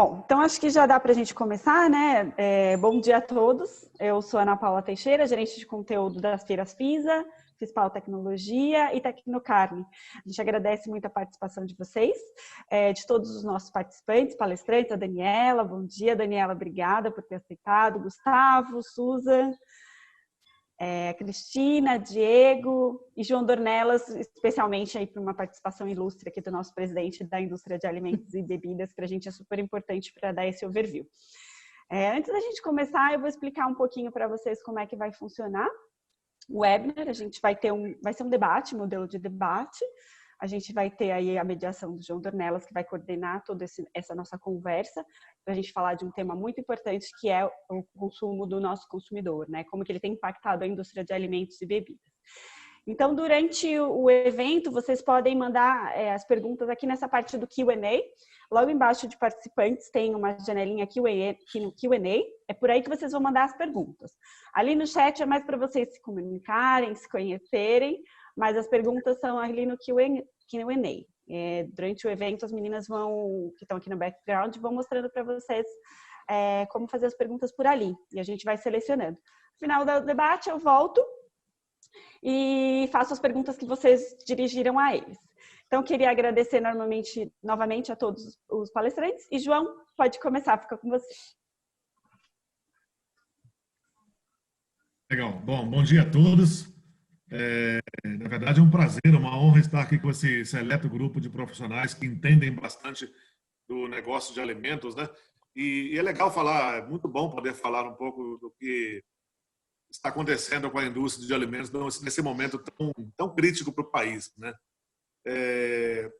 Bom, então acho que já dá para a gente começar, né? Bom dia a todos. Eu sou Ana Paula Teixeira, gerente de conteúdo das feiras FISA, Fispal Tecnologia e Tecnocarne. A gente agradece muito a participação de vocês, de todos os nossos participantes, palestrantes, a Daniela. Bom dia, Daniela, obrigada por ter aceitado. Gustavo, Susan, Cristina, Diego e João Dornelas, especialmente aí por uma participação ilustre aqui do nosso presidente da indústria de alimentos e bebidas, que para a gente é super importante para dar esse overview. Antes da gente começar, eu vou explicar um pouquinho para vocês como é que vai funcionar o webinar. A gente vai ser um debate, modelo de debate. A gente vai ter aí a mediação do João Dornelas, que vai coordenar toda essa nossa conversa, para a gente falar de um tema muito importante, que é o consumo do nosso consumidor, né? Como que ele tem impactado a indústria de alimentos e bebidas. Então, durante o evento, vocês podem mandar as perguntas aqui nessa parte do Q&A. Logo embaixo de participantes tem uma janelinha Q&A. É por aí que vocês vão mandar as perguntas. Ali no chat é mais para vocês se comunicarem, se conhecerem, mas as perguntas são ali no Q&A. Durante o evento, as meninas que estão aqui no background, vão mostrando para vocês como fazer as perguntas por ali. E a gente vai selecionando. No final do debate, eu volto e faço as perguntas que vocês dirigiram a eles. Então, queria agradecer novamente a todos os palestrantes. E, João, pode começar, fica com você. Legal. Bom dia a todos. Na verdade, é um prazer, uma honra estar aqui com esse seleto grupo de profissionais que entendem bastante do negócio de alimentos, né? E é legal falar, é muito bom poder falar um pouco do que está acontecendo com a indústria de alimentos nesse momento tão crítico para o país, né?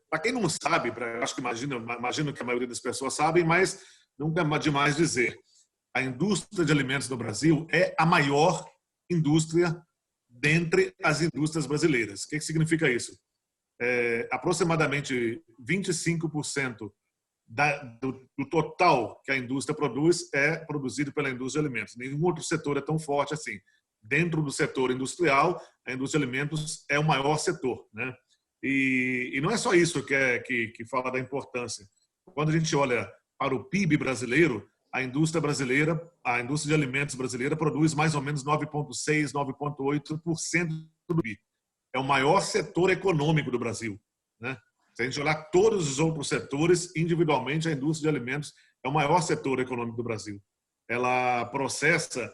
Para quem não sabe, acho que imagino que a maioria das pessoas sabem, mas nunca é demais dizer. A indústria de alimentos no Brasil é a maior indústria dentre as indústrias brasileiras. O que significa isso? Aproximadamente 25% do total que a indústria produz é produzido pela indústria de alimentos. Nenhum outro setor é tão forte assim. Dentro do setor industrial, a indústria de alimentos é o maior setor, né? E não é só isso que fala da importância. Quando a gente olha para o PIB brasileiro, a indústria de alimentos brasileira produz mais ou menos 9,6%, 9,8% do PIB. É o maior setor econômico do Brasil, né? Se a gente olhar todos os outros setores, individualmente, a indústria de alimentos é o maior setor econômico do Brasil. Ela processa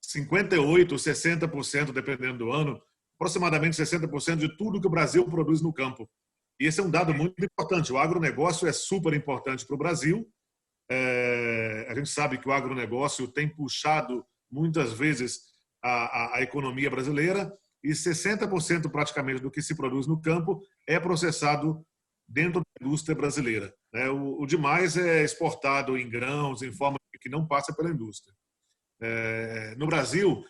58%, 60%, dependendo do ano, aproximadamente 60% de tudo que o Brasil produz no campo. E esse é um dado muito importante. O agronegócio é super importante para o Brasil. A gente sabe que o agronegócio tem puxado muitas vezes a economia brasileira e 60% praticamente do que se produz no campo é processado dentro da indústria brasileira. O demais é exportado em grãos, em forma que não passa pela indústria. No Brasil,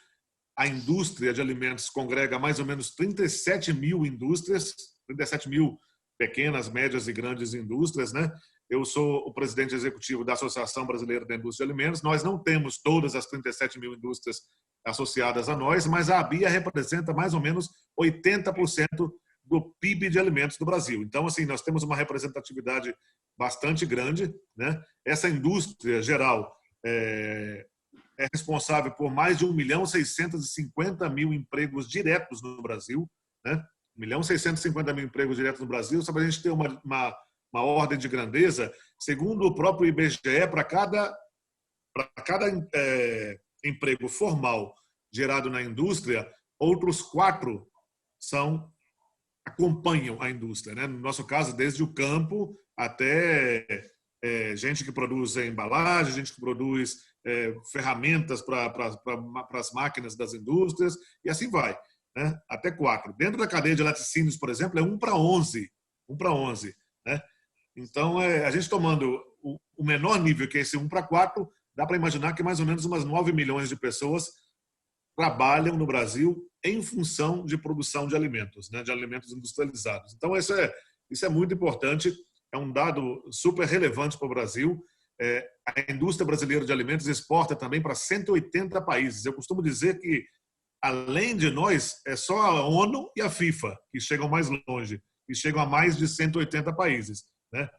a indústria de alimentos congrega mais ou menos 37 mil indústrias, 37 mil pequenas, médias e grandes indústrias, né? Eu sou o presidente executivo da Associação Brasileira da Indústria de Alimentos. Nós não temos todas as 37 mil indústrias associadas a nós, mas a ABIA representa mais ou menos 80% do PIB de alimentos do Brasil. Então, assim, nós temos uma representatividade bastante grande, né? Essa indústria geral é responsável por mais de 1.650.000 empregos diretos no Brasil, né? 1.650.000 empregos diretos no Brasil. Só para a gente ter uma ordem de grandeza, segundo o próprio IBGE, para cada emprego formal gerado na indústria, outros 4 acompanham a indústria, né? No nosso caso, desde o campo até gente que produz embalagem, gente que produz ferramentas para as máquinas das indústrias, e assim vai, né? Até 4. Dentro da cadeia de laticínios, por exemplo, é 1 para 11. 1 para 11, né? Então, a gente tomando o menor nível, que é esse 1 para 4, dá para imaginar que mais ou menos umas 9 milhões de pessoas trabalham no Brasil em função de produção de alimentos, né? De alimentos industrializados. Então, isso é muito importante, é um dado super relevante para o Brasil. A indústria brasileira de alimentos exporta também para 180 países. Eu costumo dizer que, além de nós, é só a ONU e a FIFA que chegam mais longe, que chegam a mais de 180 países, né?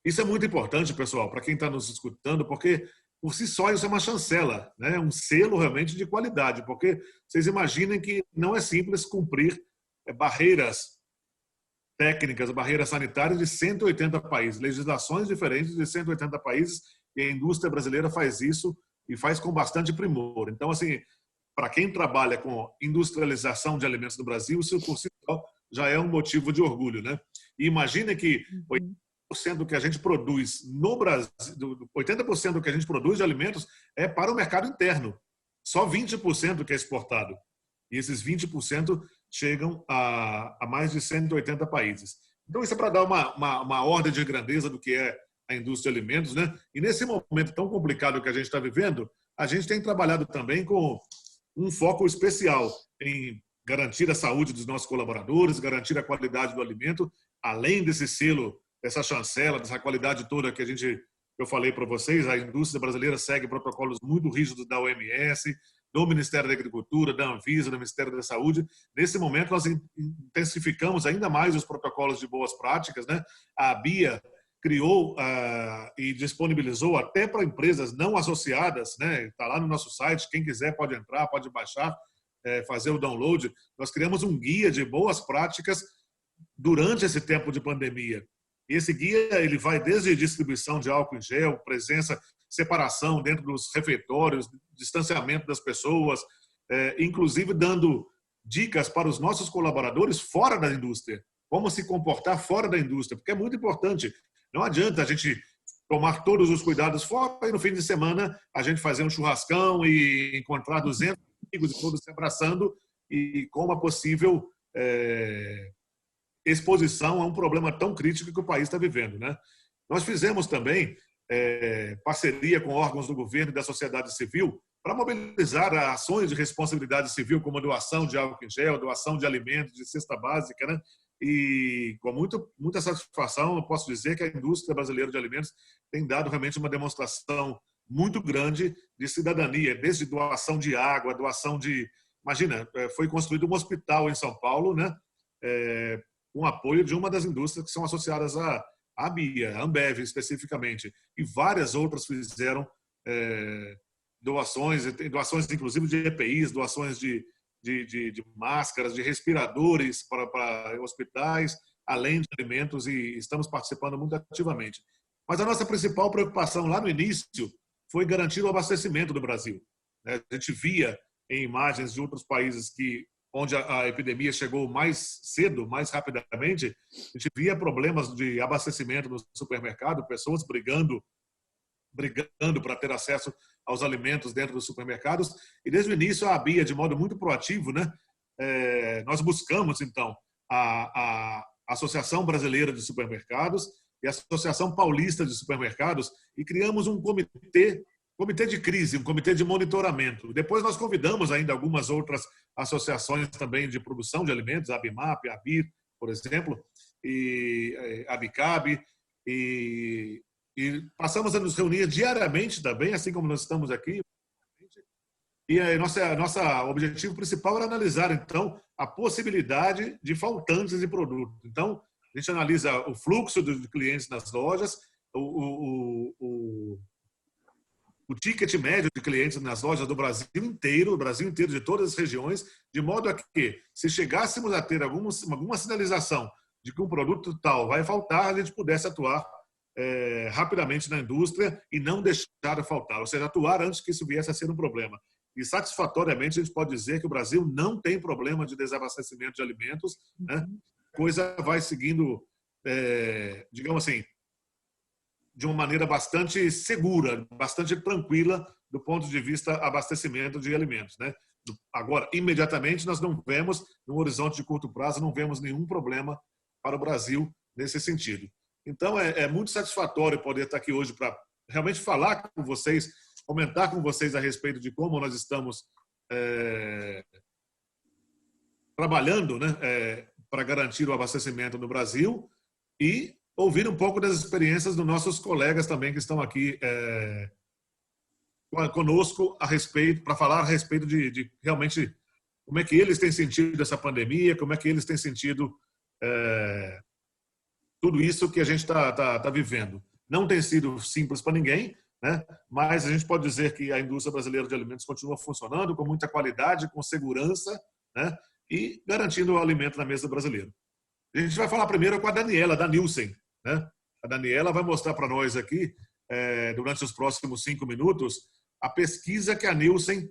Isso é muito importante, pessoal, para quem está nos escutando, porque por si só isso é uma chancela, né? Um selo realmente de qualidade, porque vocês imaginem que não é simples cumprir barreiras técnicas, barreiras sanitárias de 180 países, legislações diferentes de 180 países, e a indústria brasileira faz isso e faz com bastante primor. Então, assim, para quem trabalha com industrialização de alimentos no Brasil, isso por si só já é um motivo de orgulho, né? E imagine que 80% do que a gente produz no Brasil, 80% do que a gente produz de alimentos é para o mercado interno. Só 20% que é exportado. E esses 20% chegam a mais de 180 países. Então, isso é para dar uma ordem de grandeza do que é a indústria de alimentos, né? E nesse momento tão complicado que a gente está vivendo, a gente tem trabalhado também com um foco especial em garantir a saúde dos nossos colaboradores, garantir a qualidade do alimento, além desse selo, dessa chancela, dessa qualidade toda que eu falei para vocês. A indústria brasileira segue protocolos muito rígidos da OMS, do Ministério da Agricultura, da Anvisa, do Ministério da Saúde. Nesse momento, nós intensificamos ainda mais os protocolos de boas práticas, né? A BIA criou e disponibilizou até para empresas não associadas, né? Está lá no nosso site, quem quiser pode entrar, pode baixar, fazer o download. Nós criamos um guia de boas práticas durante esse tempo de pandemia. E esse guia ele vai desde distribuição de álcool em gel, presença, separação dentro dos refeitórios, distanciamento das pessoas, inclusive dando dicas para os nossos colaboradores fora da indústria, como se comportar fora da indústria, porque é muito importante. Não adianta a gente tomar todos os cuidados fora e no fim de semana a gente fazer um churrascão e encontrar 200 amigos e todos se abraçando e com uma possível exposição a um problema tão crítico que o país está vivendo, né? Nós fizemos também parceria com órgãos do governo e da sociedade civil para mobilizar ações de responsabilidade civil, como doação de álcool em gel, doação de alimentos, de cesta básica, né? E com muita satisfação eu posso dizer que a indústria brasileira de alimentos tem dado realmente uma demonstração muito grande de cidadania, desde doação de água, doação de... Imagina, foi construído um hospital em São Paulo, né? Com apoio de uma das indústrias que são associadas à BIA, a Ambev especificamente, e várias outras fizeram doações inclusive de EPIs, doações de máscaras, de respiradores para hospitais, além de alimentos, e estamos participando muito ativamente. Mas a nossa principal preocupação lá no início foi garantir o abastecimento do Brasil. A gente via em imagens de outros países onde a epidemia chegou mais cedo, mais rapidamente, a gente via problemas de abastecimento no supermercado, pessoas brigando para ter acesso aos alimentos dentro dos supermercados. E desde o início a BIA, de modo muito proativo, né, nós buscamos então a Associação Brasileira de Supermercados e a Associação Paulista de Supermercados e criamos um comitê de crise, um comitê de monitoramento. Depois nós convidamos ainda algumas outras associações também de produção de alimentos, a ABIMAP, a ABIR, por exemplo, e a ABICAB, e passamos a nos reunir diariamente também, assim como nós estamos aqui. E nosso objetivo principal era analisar, então, a possibilidade de faltantes de produto. Então, a gente analisa o fluxo de clientes nas lojas, o ticket médio de clientes nas lojas do Brasil inteiro, de todas as regiões, de modo a que, se chegássemos a ter alguma sinalização de que um produto tal vai faltar, a gente pudesse atuar rapidamente na indústria e não deixar de faltar, ou seja, atuar antes que isso viesse a ser um problema. E, satisfatoriamente, a gente pode dizer que o Brasil não tem problema de desabastecimento de alimentos, né? A coisa vai seguindo, digamos assim, de uma maneira bastante segura, bastante tranquila do ponto de vista abastecimento de alimentos, né? Agora, imediatamente, nós não vemos, no horizonte de curto prazo, não vemos nenhum problema para o Brasil nesse sentido. Então, é muito satisfatório poder estar aqui hoje para realmente falar com vocês, comentar com vocês a respeito de como nós estamos trabalhando, né, para garantir o abastecimento no Brasil e ouvir um pouco das experiências dos nossos colegas também que estão aqui conosco para falar a respeito de realmente como é que eles têm sentido essa pandemia, como é que eles têm sentido tudo isso que a gente está vivendo. Não tem sido simples para ninguém, né? Mas a gente pode dizer que a indústria brasileira de alimentos continua funcionando com muita qualidade, com segurança, né? E garantindo o alimento na mesa brasileira. A gente vai falar primeiro com a Daniela, da Nielsen, né? A Daniela vai mostrar para nós aqui, durante os próximos 5 minutos, a pesquisa que a Nielsen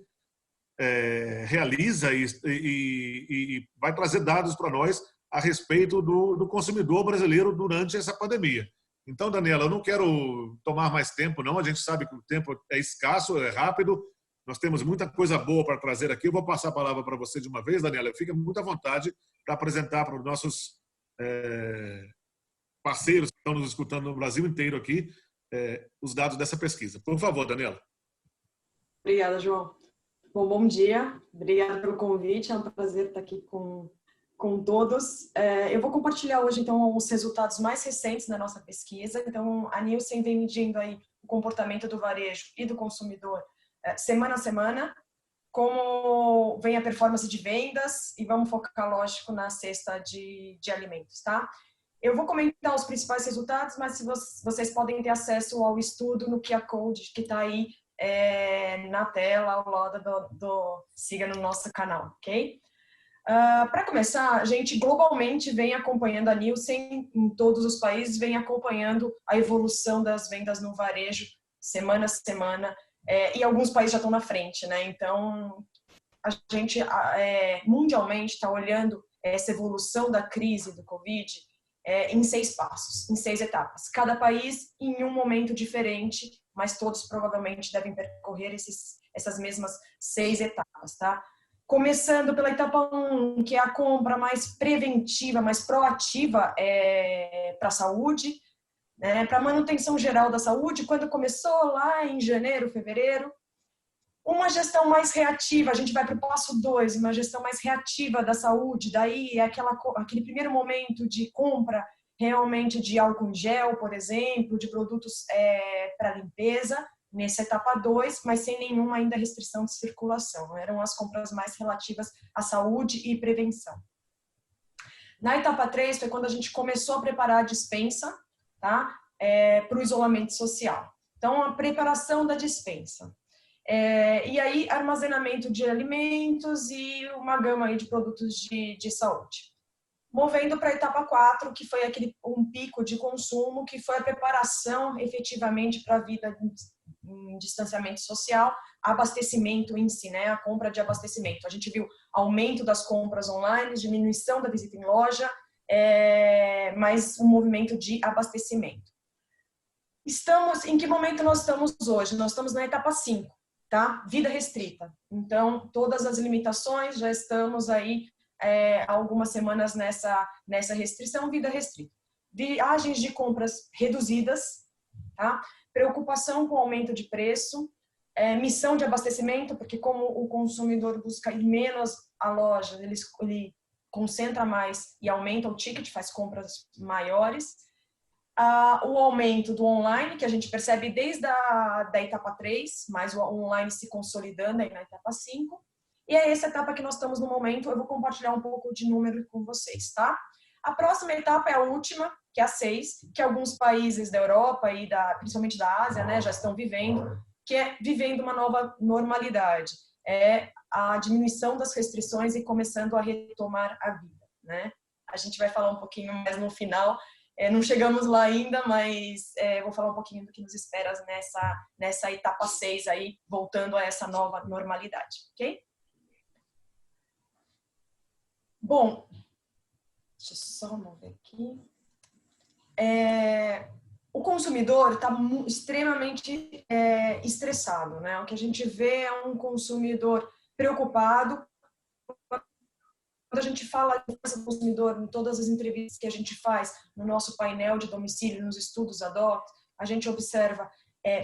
realiza e vai trazer dados para nós a respeito do consumidor brasileiro durante essa pandemia. Então, Daniela, eu não quero tomar mais tempo, não. A gente sabe que o tempo é escasso, é rápido. Nós temos muita coisa boa para trazer aqui. Eu vou passar a palavra para você de uma vez, Daniela. Fique muito à vontade para apresentar para os nossos parceiros que estão nos escutando no Brasil inteiro aqui os dados dessa pesquisa. Por favor, Daniela. Obrigada, João. Bom dia. Obrigada pelo convite. É um prazer estar aqui com todos. Eu vou compartilhar hoje, então, os resultados mais recentes da nossa pesquisa. Então, a Nielsen vem medindo aí o comportamento do varejo e do consumidor semana a semana, como vem a performance de vendas, e vamos focar, lógico, na cesta de alimentos, tá? Eu vou comentar os principais resultados, mas se vocês podem ter acesso ao estudo no QR Code que está aí na tela, ao lado siga no nosso canal, ok? Para começar, a gente globalmente vem acompanhando a Nielsen, em todos os países, vem acompanhando a evolução das vendas no varejo semana a semana, e alguns países já estão na frente, né? Então, a gente mundialmente está olhando essa evolução da crise do Covid em 6 passos, em 6 etapas. Cada país em um momento diferente, mas todos provavelmente devem percorrer essas mesmas 6 etapas, tá? Começando pela etapa 1, que é a compra mais preventiva, mais proativa para a saúde, né? Para a manutenção geral da saúde, quando começou lá em janeiro, fevereiro. Uma gestão mais reativa, a gente vai para o passo 2, uma gestão mais reativa da saúde, daí é aquele primeiro momento de compra realmente de álcool em gel, por exemplo, de produtos para limpeza, nessa etapa 2, mas sem nenhuma ainda restrição de circulação. Eram as compras mais relativas à saúde e prevenção. Na etapa 3 foi quando a gente começou a preparar a despensa, tá? Para o isolamento social. Então, a preparação da despensa. E aí, armazenamento de alimentos e uma gama aí de produtos de saúde. Movendo para a etapa 4, que foi um pico de consumo, que foi a preparação efetivamente para a vida em distanciamento social, abastecimento em si, né? A compra de abastecimento. A gente viu aumento das compras online, diminuição da visita em loja, mas um movimento de abastecimento. Em que momento nós estamos hoje? Nós estamos na etapa 5, tá? Vida restrita. Então, todas as limitações, já estamos aí há algumas semanas nessa restrição, vida restrita. Viagens de compras reduzidas, tá? Preocupação com o aumento de preço, missão de abastecimento, porque como o consumidor busca ir menos à loja, ele concentra mais e aumenta o ticket, faz compras maiores. O aumento do online, que a gente percebe desde da etapa 3, mas o online se consolidando aí na etapa 5. E é essa etapa que nós estamos no momento. Eu vou compartilhar um pouco de número com vocês, tá? A próxima etapa é a última, que é a 6, que alguns países da Europa e principalmente da Ásia, né, já estão vivendo, que é vivendo uma nova normalidade. É a diminuição das restrições e começando a retomar a vida, né? A gente vai falar um pouquinho mais no final. Não chegamos lá ainda, mas vou falar um pouquinho do que nos espera nessa etapa 6 aí, voltando a essa nova normalidade, ok? Bom, deixa eu só mover aqui. O consumidor está extremamente estressado, né? O que a gente vê é um consumidor preocupado. Quando a gente fala de consumidor, em todas as entrevistas que a gente faz no nosso painel de domicílio, nos estudos ad hoc, a gente observa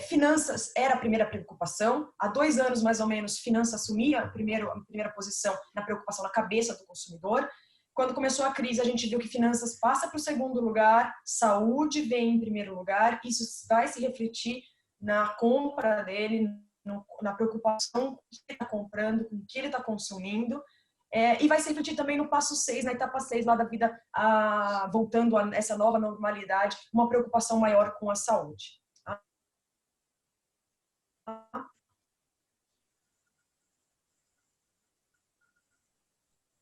finanças era a primeira preocupação. Há 2 anos, mais ou menos, finanças assumia a primeira posição na preocupação na cabeça do consumidor. Quando começou a crise, a gente viu que finanças passa para o segundo lugar, saúde vem em primeiro lugar. Isso vai se refletir na compra dele, na preocupação com o que ele está comprando, com o que ele está consumindo. E vai se refletir também no passo 6, na etapa 6 lá da vida, voltando a essa nova normalidade, uma preocupação maior com a saúde.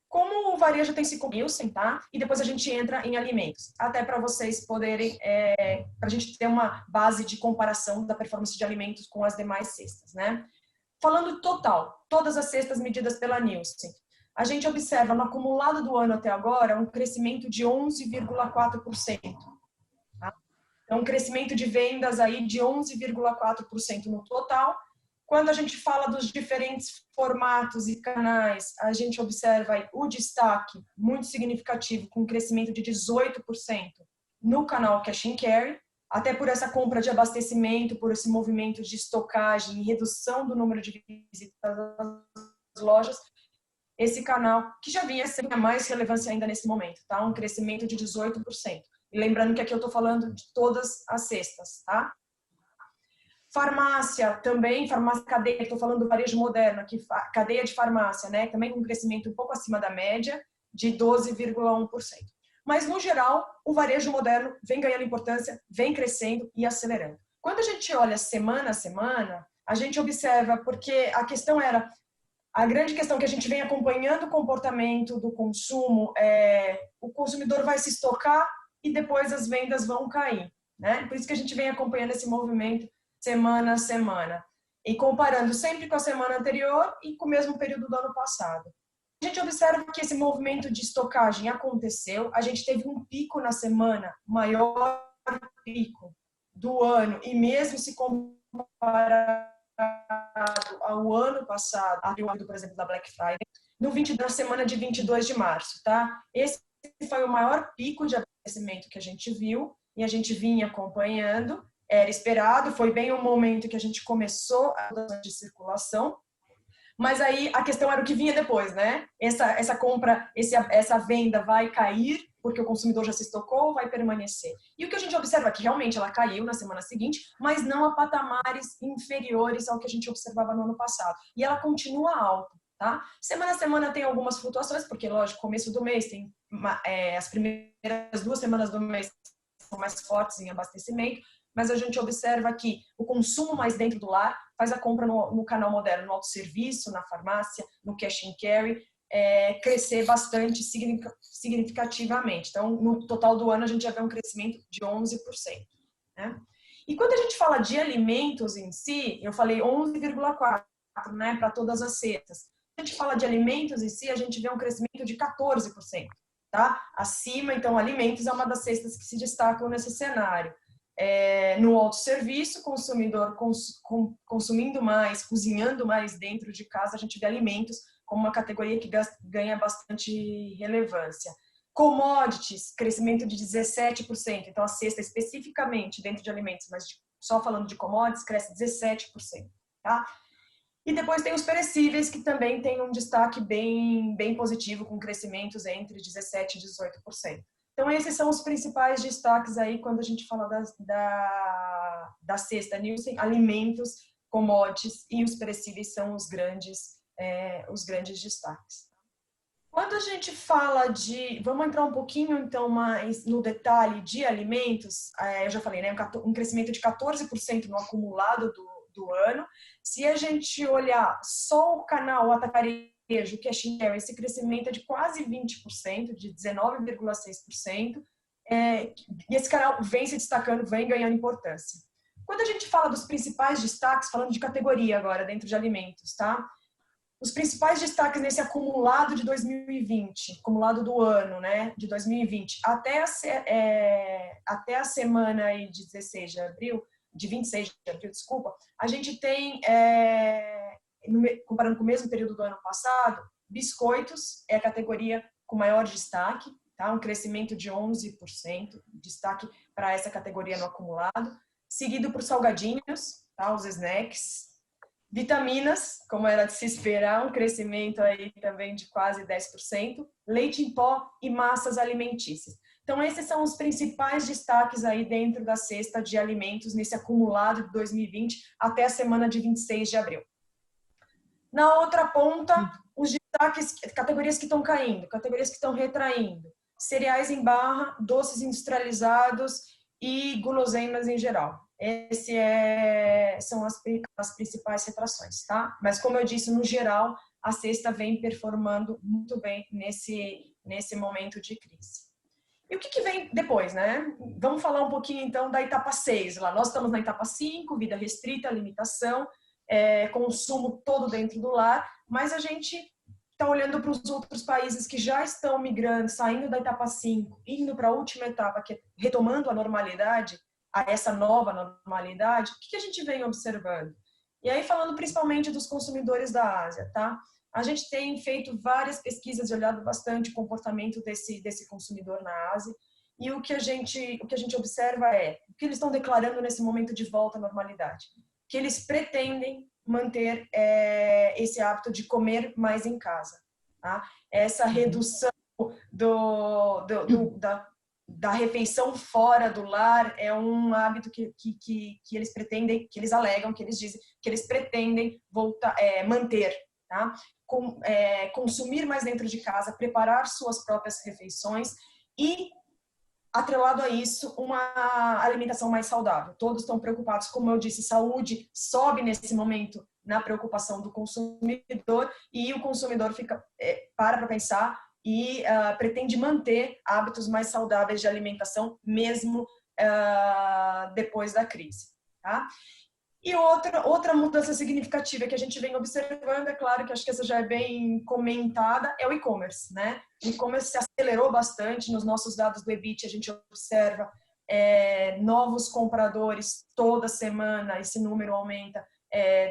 Como o varejo tem se Nielsen, tá? E depois a gente entra em alimentos, até para vocês poderem, para a gente ter uma base de comparação da performance de alimentos com as demais cestas, né? Falando total, todas as cestas medidas pela Nielsen, a gente observa no acumulado do ano até agora um crescimento de 11,4%. Tá? Então, um crescimento de vendas aí de 11,4% no total. Quando a gente fala dos diferentes formatos e canais, a gente observa aí o destaque muito significativo, com um crescimento de 18% no canal Cash and Carry, até por essa compra de abastecimento, por esse movimento de estocagem e redução do número de visitas às lojas, esse canal que já vinha sem mais relevância ainda nesse momento, tá? Um crescimento de 18%. E lembrando que aqui eu estou falando de todas as cestas, tá? Farmácia também, farmácia cadeia, estou falando do varejo moderno aqui, cadeia de farmácia, né? Também com um crescimento um pouco acima da média, de 12,1%. Mas, no geral, o varejo moderno vem ganhando importância, vem crescendo e acelerando. Quando a gente olha semana a semana, a gente observa, porque a questão era, a grande questão que a gente vem acompanhando o comportamento do consumo o consumidor vai se estocar e depois as vendas vão cair, né? Por isso que a gente vem acompanhando esse movimento semana a semana e comparando sempre com a semana anterior e com o mesmo período do ano passado. A gente observa que esse movimento de estocagem aconteceu, a gente teve um pico na semana, maior pico do ano, e mesmo se comparado ao ano passado, por exemplo, da Black Friday, na semana de 22 de março, tá? Esse foi o maior pico de abastecimento que a gente viu e a gente vinha acompanhando. Era esperado, foi bem o momento que a gente começou a mudança de circulação, mas aí a questão era o que vinha depois, né? Essa compra, essa venda vai cair porque o consumidor já se estocou ou vai permanecer? E o que a gente observa é que realmente ela caiu na semana seguinte, mas não a patamares inferiores ao que a gente observava no ano passado. E ela continua alta, tá? Semana a semana tem algumas flutuações, porque, lógico, começo do mês tem as primeiras 2 semanas do mês são mais fortes em abastecimento, mas a gente observa que o consumo mais dentro do lar faz a compra no canal moderno, no autosserviço, na farmácia, no cash and carry, crescer bastante significativamente. Então, no total do ano, a gente já vê um crescimento de 11%. Né? E quando a gente fala de alimentos em si, eu falei 11,4%, né, para todas as cestas. Quando a gente fala de alimentos em si, a gente vê um crescimento de 14%. Tá? Acima, então, alimentos é uma das cestas que se destacam nesse cenário. No autosserviço, consumidor consumindo mais, cozinhando mais dentro de casa, a gente vê alimentos como uma categoria que ganha bastante relevância. Commodities, crescimento de 17%, então a cesta especificamente dentro de alimentos, mas só falando de commodities, cresce 17%. Tá? E depois tem os perecíveis, que também tem um destaque bem positivo, com crescimentos entre 17% e 18%. Então, esses são os principais destaques aí quando a gente fala da cesta Nielsen. Alimentos, commodities e os perecíveis são os grandes destaques. Quando a gente fala vamos entrar um pouquinho, então, mais no detalhe de alimentos, eu já falei, né, um crescimento de 14% no acumulado do ano. Se a gente olhar só o canal atacarejo, que é China, esse crescimento é de quase 20%, de 19,6%, e esse canal vem se destacando, vem ganhando importância. Quando a gente fala dos principais destaques, falando de categoria agora, dentro de alimentos, tá? Os principais destaques nesse acumulado de 2020, acumulado do ano, né, de 2020, até a semana aí de 26 de abril, de 26 de abril, desculpa, a gente tem, comparando com o mesmo período do ano passado, biscoitos é a categoria com maior destaque, tá? Um crescimento de 11%, destaque para essa categoria no acumulado, seguido por salgadinhos, tá? Os snacks, vitaminas, como era de se esperar, um crescimento aí também de quase 10%, leite em pó e massas alimentícias. Então, esses são os principais destaques aí dentro da cesta de alimentos nesse acumulado de 2020 até a semana de 26 de abril. Na outra ponta, os destaques, categorias que estão caindo, categorias que estão retraindo. Cereais em barra, doces industrializados e guloseimas em geral. São as principais retrações, tá? Mas como eu disse, no geral, a cesta vem performando muito bem nesse momento de crise. E o que vem depois, né? Vamos falar um pouquinho então da etapa 6. Lá nós estamos na etapa 5, vida restrita, limitação, consumo todo dentro do lar, mas a gente está olhando para os outros países que já estão migrando, saindo da etapa 5, indo para a última etapa, que é retomando a normalidade, a essa nova normalidade. O que a gente vem observando? E aí falando principalmente dos consumidores da Ásia, tá? A gente tem feito várias pesquisas e olhado bastante o comportamento desse consumidor na Ásia, e o que a gente observa é o que eles estão declarando nesse momento de volta à normalidade, que eles pretendem manter esse hábito de comer mais em casa, tá? Essa redução da refeição fora do lar é um hábito que eles pretendem, que eles alegam, que eles dizem, que eles pretendem manter, tá? Consumir mais dentro de casa, preparar suas próprias refeições e, atrelado a isso, uma alimentação mais saudável. Todos estão preocupados, como eu disse, saúde sobe nesse momento na preocupação do consumidor, e o consumidor para pensar e pretende manter hábitos mais saudáveis de alimentação, mesmo depois da crise, tá? E outra mudança significativa que a gente vem observando, é claro que acho que essa já é bem comentada, é o e-commerce, né? O e-commerce se acelerou bastante. Nos nossos dados do EBIT, a gente observa novos compradores toda semana, esse número aumenta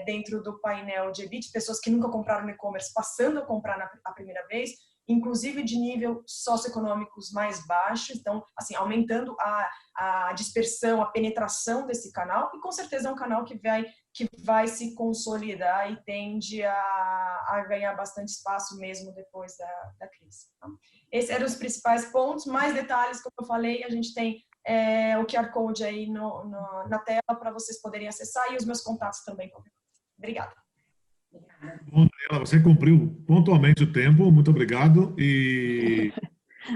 dentro do painel de EBIT, pessoas que nunca compraram no e-commerce passando a comprar a primeira vez, inclusive de nível socioeconômicos mais baixos, então, assim, aumentando a dispersão, a penetração desse canal, e com certeza é um canal que vai se consolidar e tende a ganhar bastante espaço mesmo depois da crise. Então, esses eram os principais pontos. Mais detalhes, como eu falei, a gente tem o QR Code aí na tela para vocês poderem acessar, e os meus contatos também. Obrigada. Bom, Daniela, você cumpriu pontualmente o tempo, muito obrigado. E,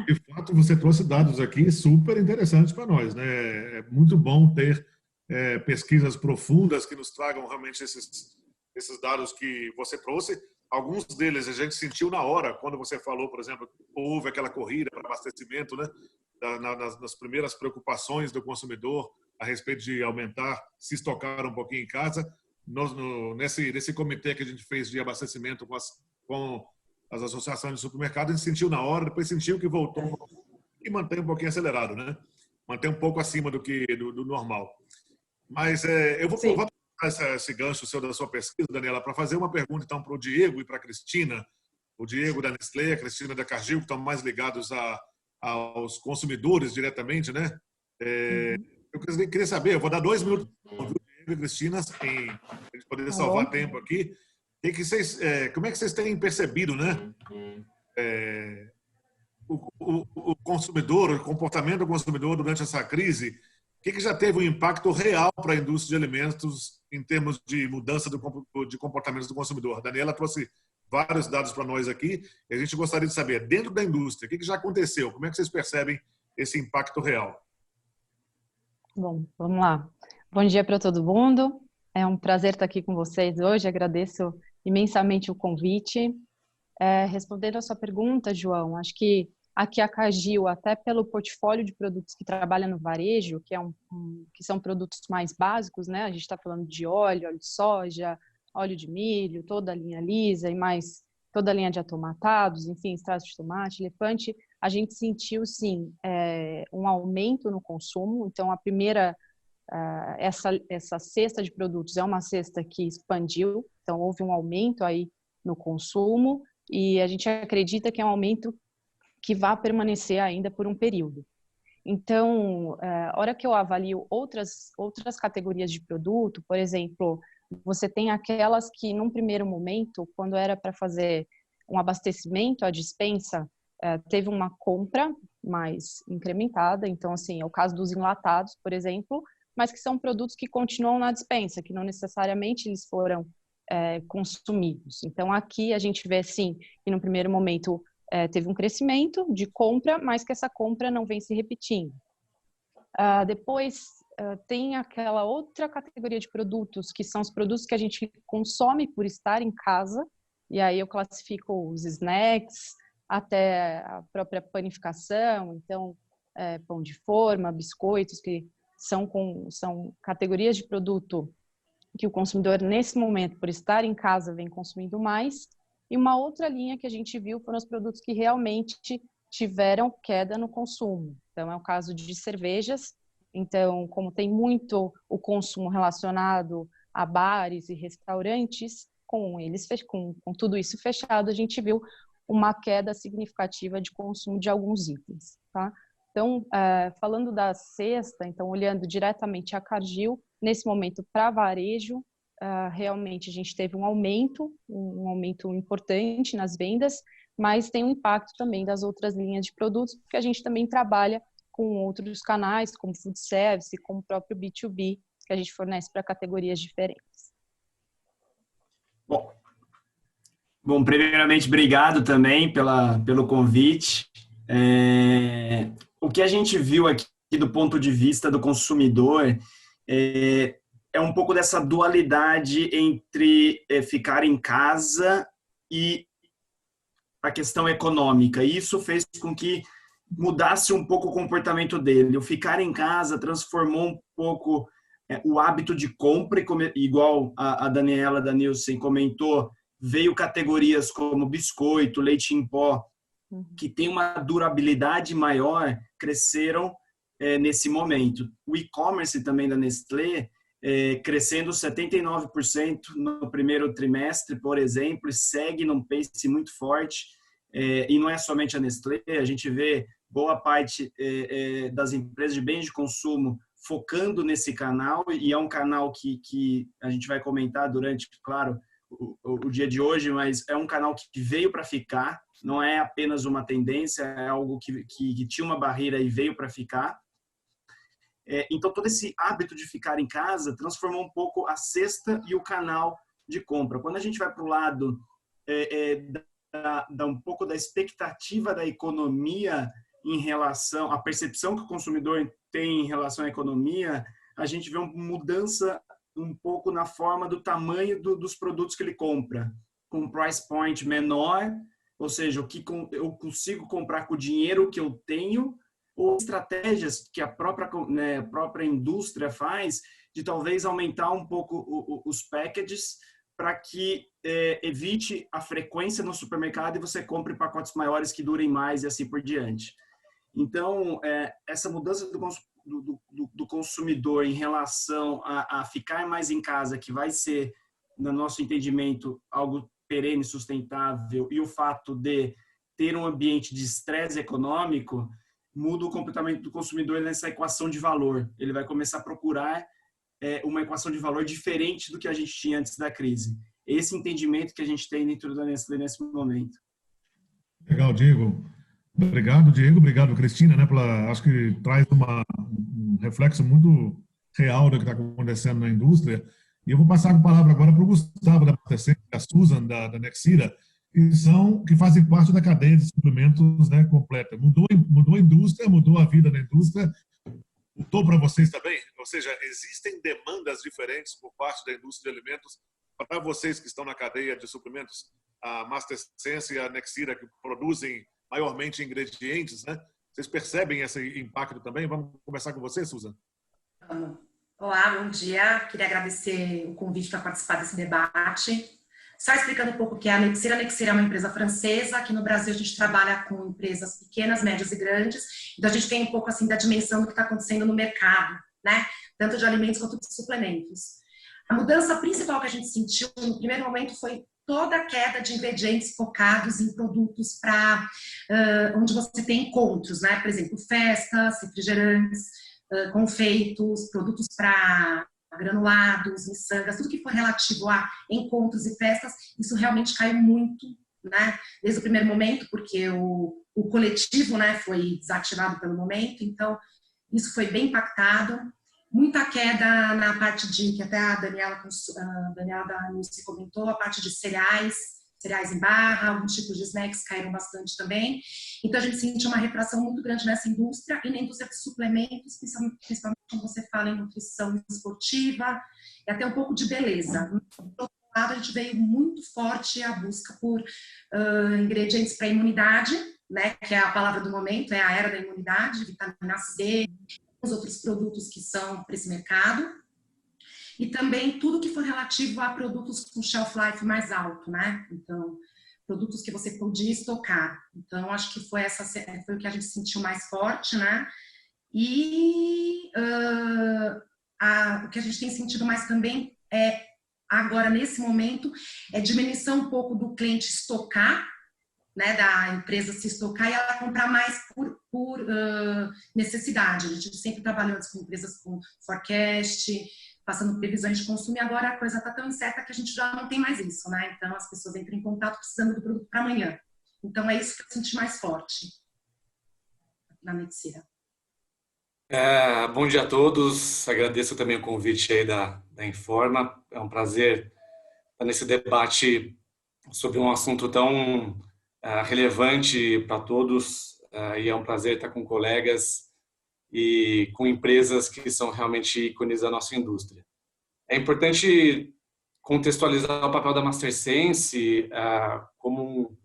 de fato, você trouxe dados aqui super interessantes para nós, né? É muito bom ter pesquisas profundas que nos tragam realmente esses dados que você trouxe. Alguns deles a gente sentiu na hora, quando você falou, por exemplo, houve aquela corrida para abastecimento, né? Nas primeiras preocupações do consumidor a respeito de aumentar, se estocar um pouquinho em casa. Nesse comitê que a gente fez de abastecimento com as associações de supermercado, a gente sentiu na hora, depois sentiu que voltou e mantém um pouquinho acelerado, né? Mantém um pouco acima do normal. Mas eu vou aproveitar esse gancho seu da sua pesquisa, Daniela, para fazer uma pergunta então para o Diego e para a Cristina. O Diego da Nestlé, a Cristina da Cargill, que estão mais ligados aos consumidores diretamente, né? Eu queria saber, eu vou dar 2 minutos para o Diego e Cristina, para a gente poder salvar tempo aqui. Como é que vocês têm percebido, né? O consumidor, o comportamento do consumidor durante essa crise, o que já teve um impacto real para a indústria de alimentos em termos de mudança de comportamentos do consumidor? A Daniela trouxe vários dados para nós aqui e a gente gostaria de saber, dentro da indústria, o que já aconteceu? Como é que vocês percebem esse impacto real? Bom, vamos lá. Bom dia para todo mundo. É um prazer estar aqui com vocês hoje. Agradeço imensamente o convite. Respondendo a sua pergunta, João, acho que aqui a Cargill, até pelo portfólio de produtos que trabalha no varejo, que são produtos mais básicos, né? A gente está falando de óleo de soja, óleo de milho, toda a linha lisa e mais toda a linha de atomatados, enfim, extrato de tomate, elefante. A gente sentiu, sim, um aumento no consumo. Então, a primeira, essa cesta de produtos é uma cesta que expandiu. Então, houve um aumento aí no consumo e a gente acredita que é um aumento que vai permanecer ainda por um período. Então, a hora que eu avalio outras categorias de produto, por exemplo, você tem aquelas que, num primeiro momento, quando era para fazer um abastecimento, a despensa, teve uma compra mais incrementada. Então, assim, é o caso dos enlatados, por exemplo, mas que são produtos que continuam na despensa, que não necessariamente eles foram consumidos. Então, aqui a gente vê, sim, que no primeiro momento teve um crescimento de compra, mas que essa compra não vem se repetindo. Depois, tem aquela outra categoria de produtos, que são os produtos que a gente consome por estar em casa, e aí eu classifico os snacks, até a própria panificação, então, pão de forma, biscoitos, que são categorias de produto que o consumidor, nesse momento, por estar em casa, vem consumindo mais. E uma outra linha que a gente viu foram os produtos que realmente tiveram queda no consumo. Então, é o caso de cervejas. Então, como tem muito o consumo relacionado a bares e restaurantes, com tudo isso fechado, a gente viu uma queda significativa de consumo de alguns itens, tá? Então, falando da cesta, então, olhando diretamente a Cargill, nesse momento, para varejo, realmente a gente teve um aumento importante nas vendas, mas tem um impacto também das outras linhas de produtos, porque a gente também trabalha com outros canais, como food service, como o próprio B2B, que a gente fornece para categorias diferentes. Bom, primeiramente, obrigado também pelo convite. O que a gente viu aqui do ponto de vista do consumidor é um pouco dessa dualidade entre ficar em casa e a questão econômica. E isso fez com que mudasse um pouco o comportamento dele. O ficar em casa transformou um pouco o hábito de compra, igual a Daniela da Nielsen comentou, veio categorias como biscoito, leite em pó, que tem uma durabilidade maior, cresceram nesse momento. O e-commerce também da Nestlé, crescendo 79% no primeiro trimestre, por exemplo, e segue num pace muito forte. E não é somente a Nestlé, a gente vê boa parte das empresas de bens de consumo focando nesse canal, e é um canal que a gente vai comentar durante, claro, o dia de hoje, mas é um canal que veio para ficar, não é apenas uma tendência, é algo que tinha uma barreira e veio para ficar. Então, todo esse hábito de ficar em casa transformou um pouco a cesta e o canal de compra. Quando a gente vai para o lado um pouco da expectativa da economia em relação à percepção que o consumidor tem em relação à economia, a gente vê uma mudança um pouco na forma do tamanho dos produtos que ele compra, com um price point menor, ou seja, o que eu consigo comprar com o dinheiro que eu tenho, ou estratégias que a própria indústria faz de talvez aumentar um pouco os packages para que evite a frequência no supermercado e você compre pacotes maiores que durem mais e assim por diante. Então, essa mudança do consumidor em relação a ficar mais em casa, que vai ser, no nosso entendimento, algo perene, sustentável, e o fato de ter um ambiente de estresse econômico, muda o comportamento do consumidor nessa equação de valor. Ele vai começar a procurar uma equação de valor diferente do que a gente tinha antes da crise. Esse entendimento que a gente tem dentro da Nestlé nesse momento. Legal, Diego. Obrigado, Diego. Obrigado, Cristina, acho que traz um reflexo muito real do que está acontecendo na indústria. E eu vou passar a palavra agora para o Gustavo da Abastecente, a Susan da Nexira, que fazem parte da cadeia de suprimentos, completa. Mudou a indústria, mudou a vida da indústria. Mudou para vocês também? Ou seja, existem demandas diferentes por parte da indústria de alimentos para vocês que estão na cadeia de suprimentos, a Master Sense e a Nexira, que produzem maiormente ingredientes, né? Vocês percebem esse impacto também? Vamos começar com você, Susan. Olá, bom dia. Queria agradecer o convite para participar desse debate. Só explicando um pouco o que é a Nexira. A Nexira é uma empresa francesa. Aqui no Brasil a gente trabalha com empresas pequenas, médias e grandes. Então a gente tem um pouco assim da dimensão do que está acontecendo no mercado, né? Tanto de alimentos quanto de suplementos. A mudança principal que a gente sentiu no primeiro momento foi toda a queda de ingredientes focados em produtos para onde você tem encontros, né? Por exemplo, festas, refrigerantes, confeitos, produtos para granulados, miçangas, tudo que for relativo a encontros e festas, isso realmente caiu muito, né? Desde o primeiro momento, porque o coletivo, né, foi desativado pelo momento, então isso foi bem impactado. muita queda na parte de, que até a Daniela da Nilce comentou, a parte de cereais em barra, alguns tipos de snacks caíram bastante também. Então, a gente sentiu uma retração muito grande nessa indústria e na indústria de suplementos, principalmente quando você fala em nutrição esportiva e até um pouco de beleza. Do outro lado, a gente veio muito forte a busca por ingredientes para imunidade, né, que é a palavra do momento, é a era da imunidade, vitamina C, os outros produtos que são para esse mercado. E também tudo que for relativo a produtos com shelf life mais alto, né? Então, produtos que você podia estocar. Então, acho que foi o que a gente sentiu mais forte, né? E o que a gente tem sentido mais também agora, nesse momento, é diminuição um pouco do cliente estocar, né? Da empresa se estocar e ela comprar mais por necessidade. A gente sempre trabalhou com empresas com forecast, passando previsões de consumo, e agora a coisa está tão incerta que a gente já não tem mais isso, né? Então, as pessoas entram em contato precisando do produto para amanhã. Então, é isso que eu senti mais forte na Nexira. Bom dia a todos. Agradeço também o convite aí da Informa. É um prazer estar nesse debate sobre um assunto tão relevante para todos, e é um prazer estar com colegas e com empresas que são realmente ícones da nossa indústria. É importante contextualizar o papel da MasterSense como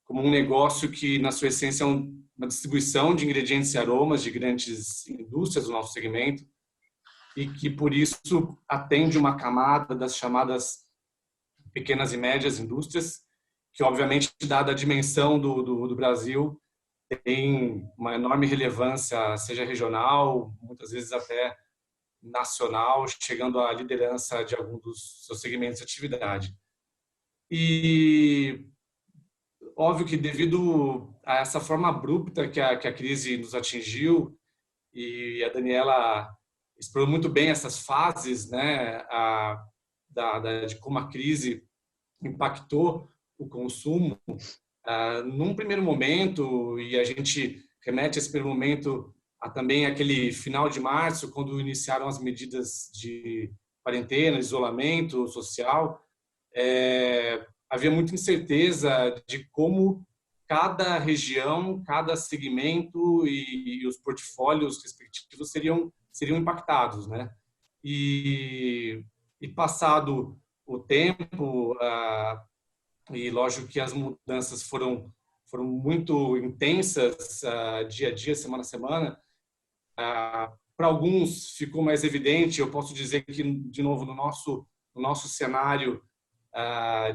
um negócio que, na sua essência, é uma distribuição de ingredientes e aromas de grandes indústrias do nosso segmento e que, por isso, atende uma camada das chamadas pequenas e médias indústrias, que, obviamente, dada a dimensão do Brasil, tem uma enorme relevância, seja regional, muitas vezes até nacional, chegando à liderança de algum dos seus segmentos de atividade. E óbvio que devido a essa forma abrupta que a crise nos atingiu, e a Daniela explorou muito bem essas fases, né, de como a crise impactou o consumo, num primeiro momento, e a gente remete esse primeiro momento a também aquele final de março, quando iniciaram as medidas de quarentena, isolamento social, havia muita incerteza de como cada região, cada segmento e os portfólios respectivos seriam impactados, né? E passado o tempo, e lógico que as mudanças foram muito intensas, dia a dia, semana a semana. Para alguns ficou mais evidente, eu posso dizer que, de novo, no nosso cenário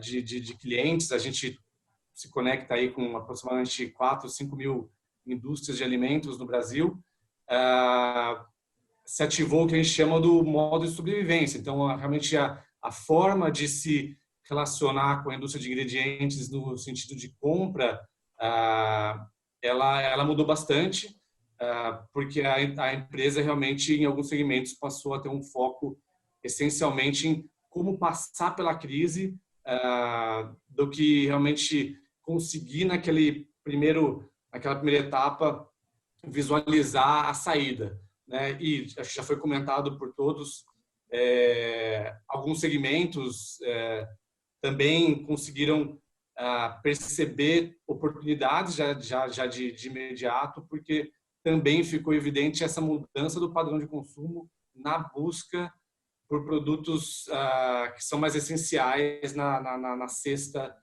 de clientes, a gente se conecta aí com aproximadamente 4, 5 mil indústrias de alimentos no Brasil, se ativou o que a gente chama do modo de sobrevivência. Então, realmente, a forma de se relacionar com a indústria de ingredientes no sentido de compra, ela mudou bastante, porque a empresa realmente, em alguns segmentos, passou a ter um foco essencialmente em como passar pela crise, do que realmente conseguir naquela primeira etapa visualizar a saída, né? E acho que já foi comentado por todos, alguns segmentos também conseguiram perceber oportunidades já de imediato, porque também ficou evidente essa mudança do padrão de consumo na busca por produtos que são mais essenciais na cesta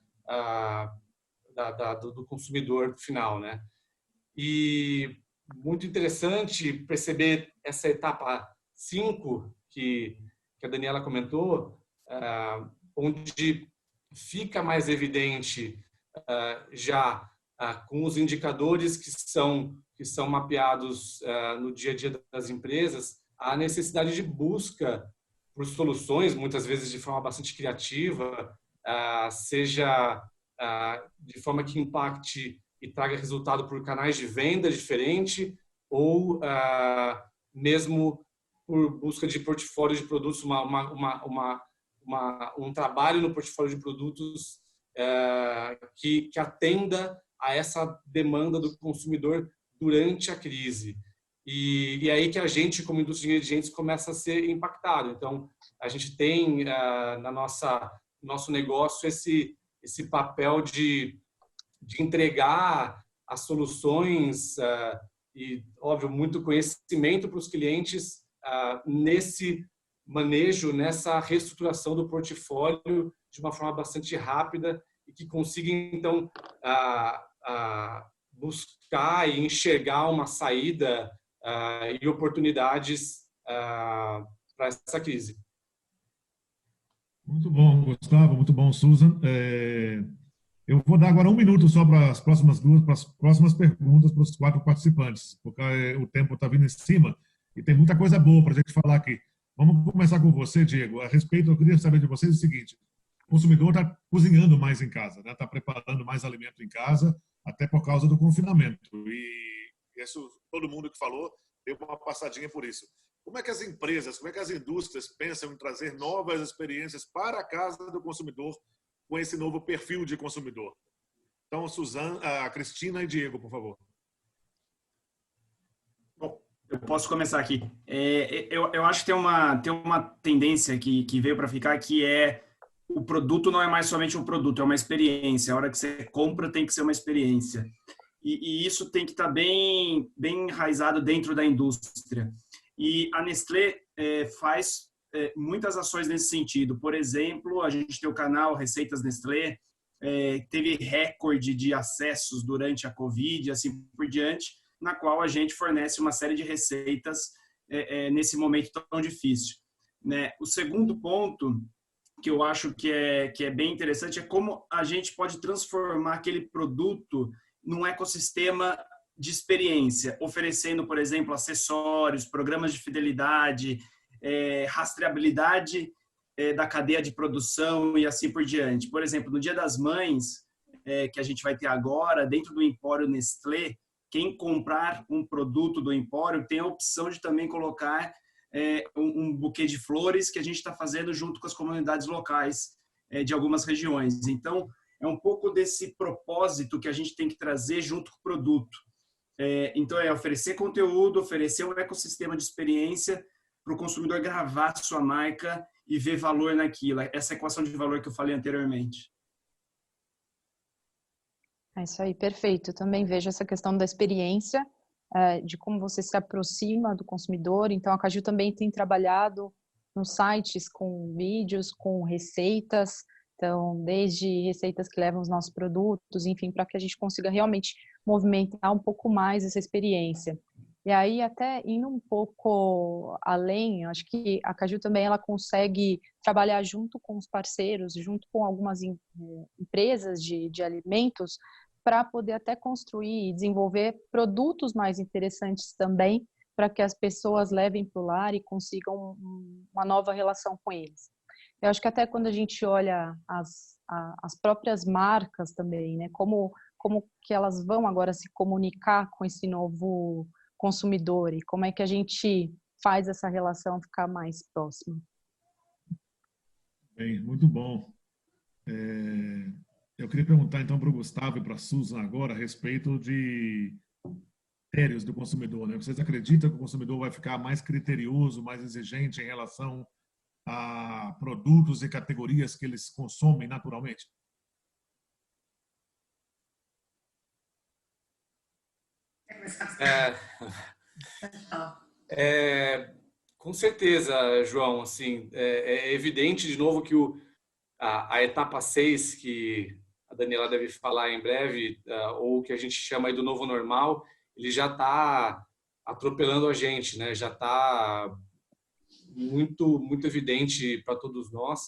do consumidor final, né? E muito interessante perceber essa etapa 5 que a Daniela comentou, onde fica mais evidente já com os indicadores que são mapeados no dia a dia das empresas, a necessidade de busca por soluções, muitas vezes de forma bastante criativa, seja de forma que impacte e traga resultado por canais de venda diferente, ou mesmo por busca de portfólio de produtos, um trabalho no portfólio de produtos que atenda a essa demanda do consumidor durante a crise. e é aí que a gente, como indústria de ingredientes, começa a ser impactado. Então, a gente tem nosso negócio esse papel de entregar as soluções e, óbvio, muito conhecimento para os clientes nesse manejo, nessa reestruturação do portfólio de uma forma bastante rápida e que consiga, então, buscar e enxergar uma saída e oportunidades para essa crise. Muito bom, Gustavo. Muito bom, Susan. Eu vou dar agora 1 minuto só para as próximas perguntas para os 4 participantes, porque o tempo está vindo em cima e tem muita coisa boa para a gente falar aqui. Vamos começar com você, Diego. A respeito, eu queria saber de vocês o seguinte: o consumidor está cozinhando mais em casa, né? Está preparando mais alimento em casa, até por causa do confinamento. E isso, todo mundo que falou deu uma passadinha por isso. Como é que as empresas, como é que as indústrias pensam em trazer novas experiências para a casa do consumidor com esse novo perfil de consumidor? Então, Suzana, Cristina e Diego, por favor. Bom, eu posso começar aqui. Eu acho que tem uma tendência que veio para ficar, que é o produto não é mais somente um produto, é uma experiência. A hora que você compra tem que ser uma experiência. E isso tem que estar bem enraizado dentro da indústria. E a Nestlé faz muitas ações nesse sentido. Por exemplo, a gente tem o canal Receitas Nestlé, teve recorde de acessos durante a Covid, assim por diante, na qual a gente fornece uma série de receitas nesse momento tão difícil, né? O segundo ponto que eu acho que é bem interessante é como a gente pode transformar aquele produto num ecossistema de experiência, oferecendo, por exemplo, acessórios, programas de fidelidade, rastreabilidade da cadeia de produção e assim por diante. Por exemplo, no Dia das Mães, que a gente vai ter agora, dentro do Empório Nestlé, quem comprar um produto do Empório tem a opção de também colocar um buquê de flores que a gente está fazendo junto com as comunidades locais de algumas regiões. Então, é um pouco desse propósito que a gente tem que trazer junto com o produto. Então, é oferecer conteúdo, oferecer um ecossistema de experiência para o consumidor gravar sua marca e ver valor naquilo. Essa equação de valor que eu falei anteriormente. É isso aí, perfeito. Eu também vejo essa questão da experiência, de como você se aproxima do consumidor. Então, a Caju também tem trabalhado nos sites com vídeos, com receitas, então, desde receitas que levam os nossos produtos, enfim, para que a gente consiga realmente movimentar um pouco mais essa experiência. E aí, até indo um pouco além, acho que a Caju também ela consegue trabalhar junto com os parceiros, junto com algumas empresas de alimentos, para poder até construir e desenvolver produtos mais interessantes também, para que as pessoas levem para o lar e consigam uma nova relação com eles. Eu acho que até quando a gente olha as próprias marcas também, né, como que elas vão agora se comunicar com esse novo consumidor e como é que a gente faz essa relação ficar mais próxima. Bem, muito bom. Eu queria perguntar então para o Gustavo e para a Susan agora a respeito de critérios do consumidor, né? Vocês acreditam que o consumidor vai ficar mais criterioso, mais exigente em relação a produtos e categorias que eles consomem naturalmente? Com certeza, João. Assim, é evidente, de novo, que a etapa 6, que a Daniela deve falar em breve, ou que a gente chama aí do novo normal, ele já está atropelando a gente, né? Já está muito, muito evidente para todos nós.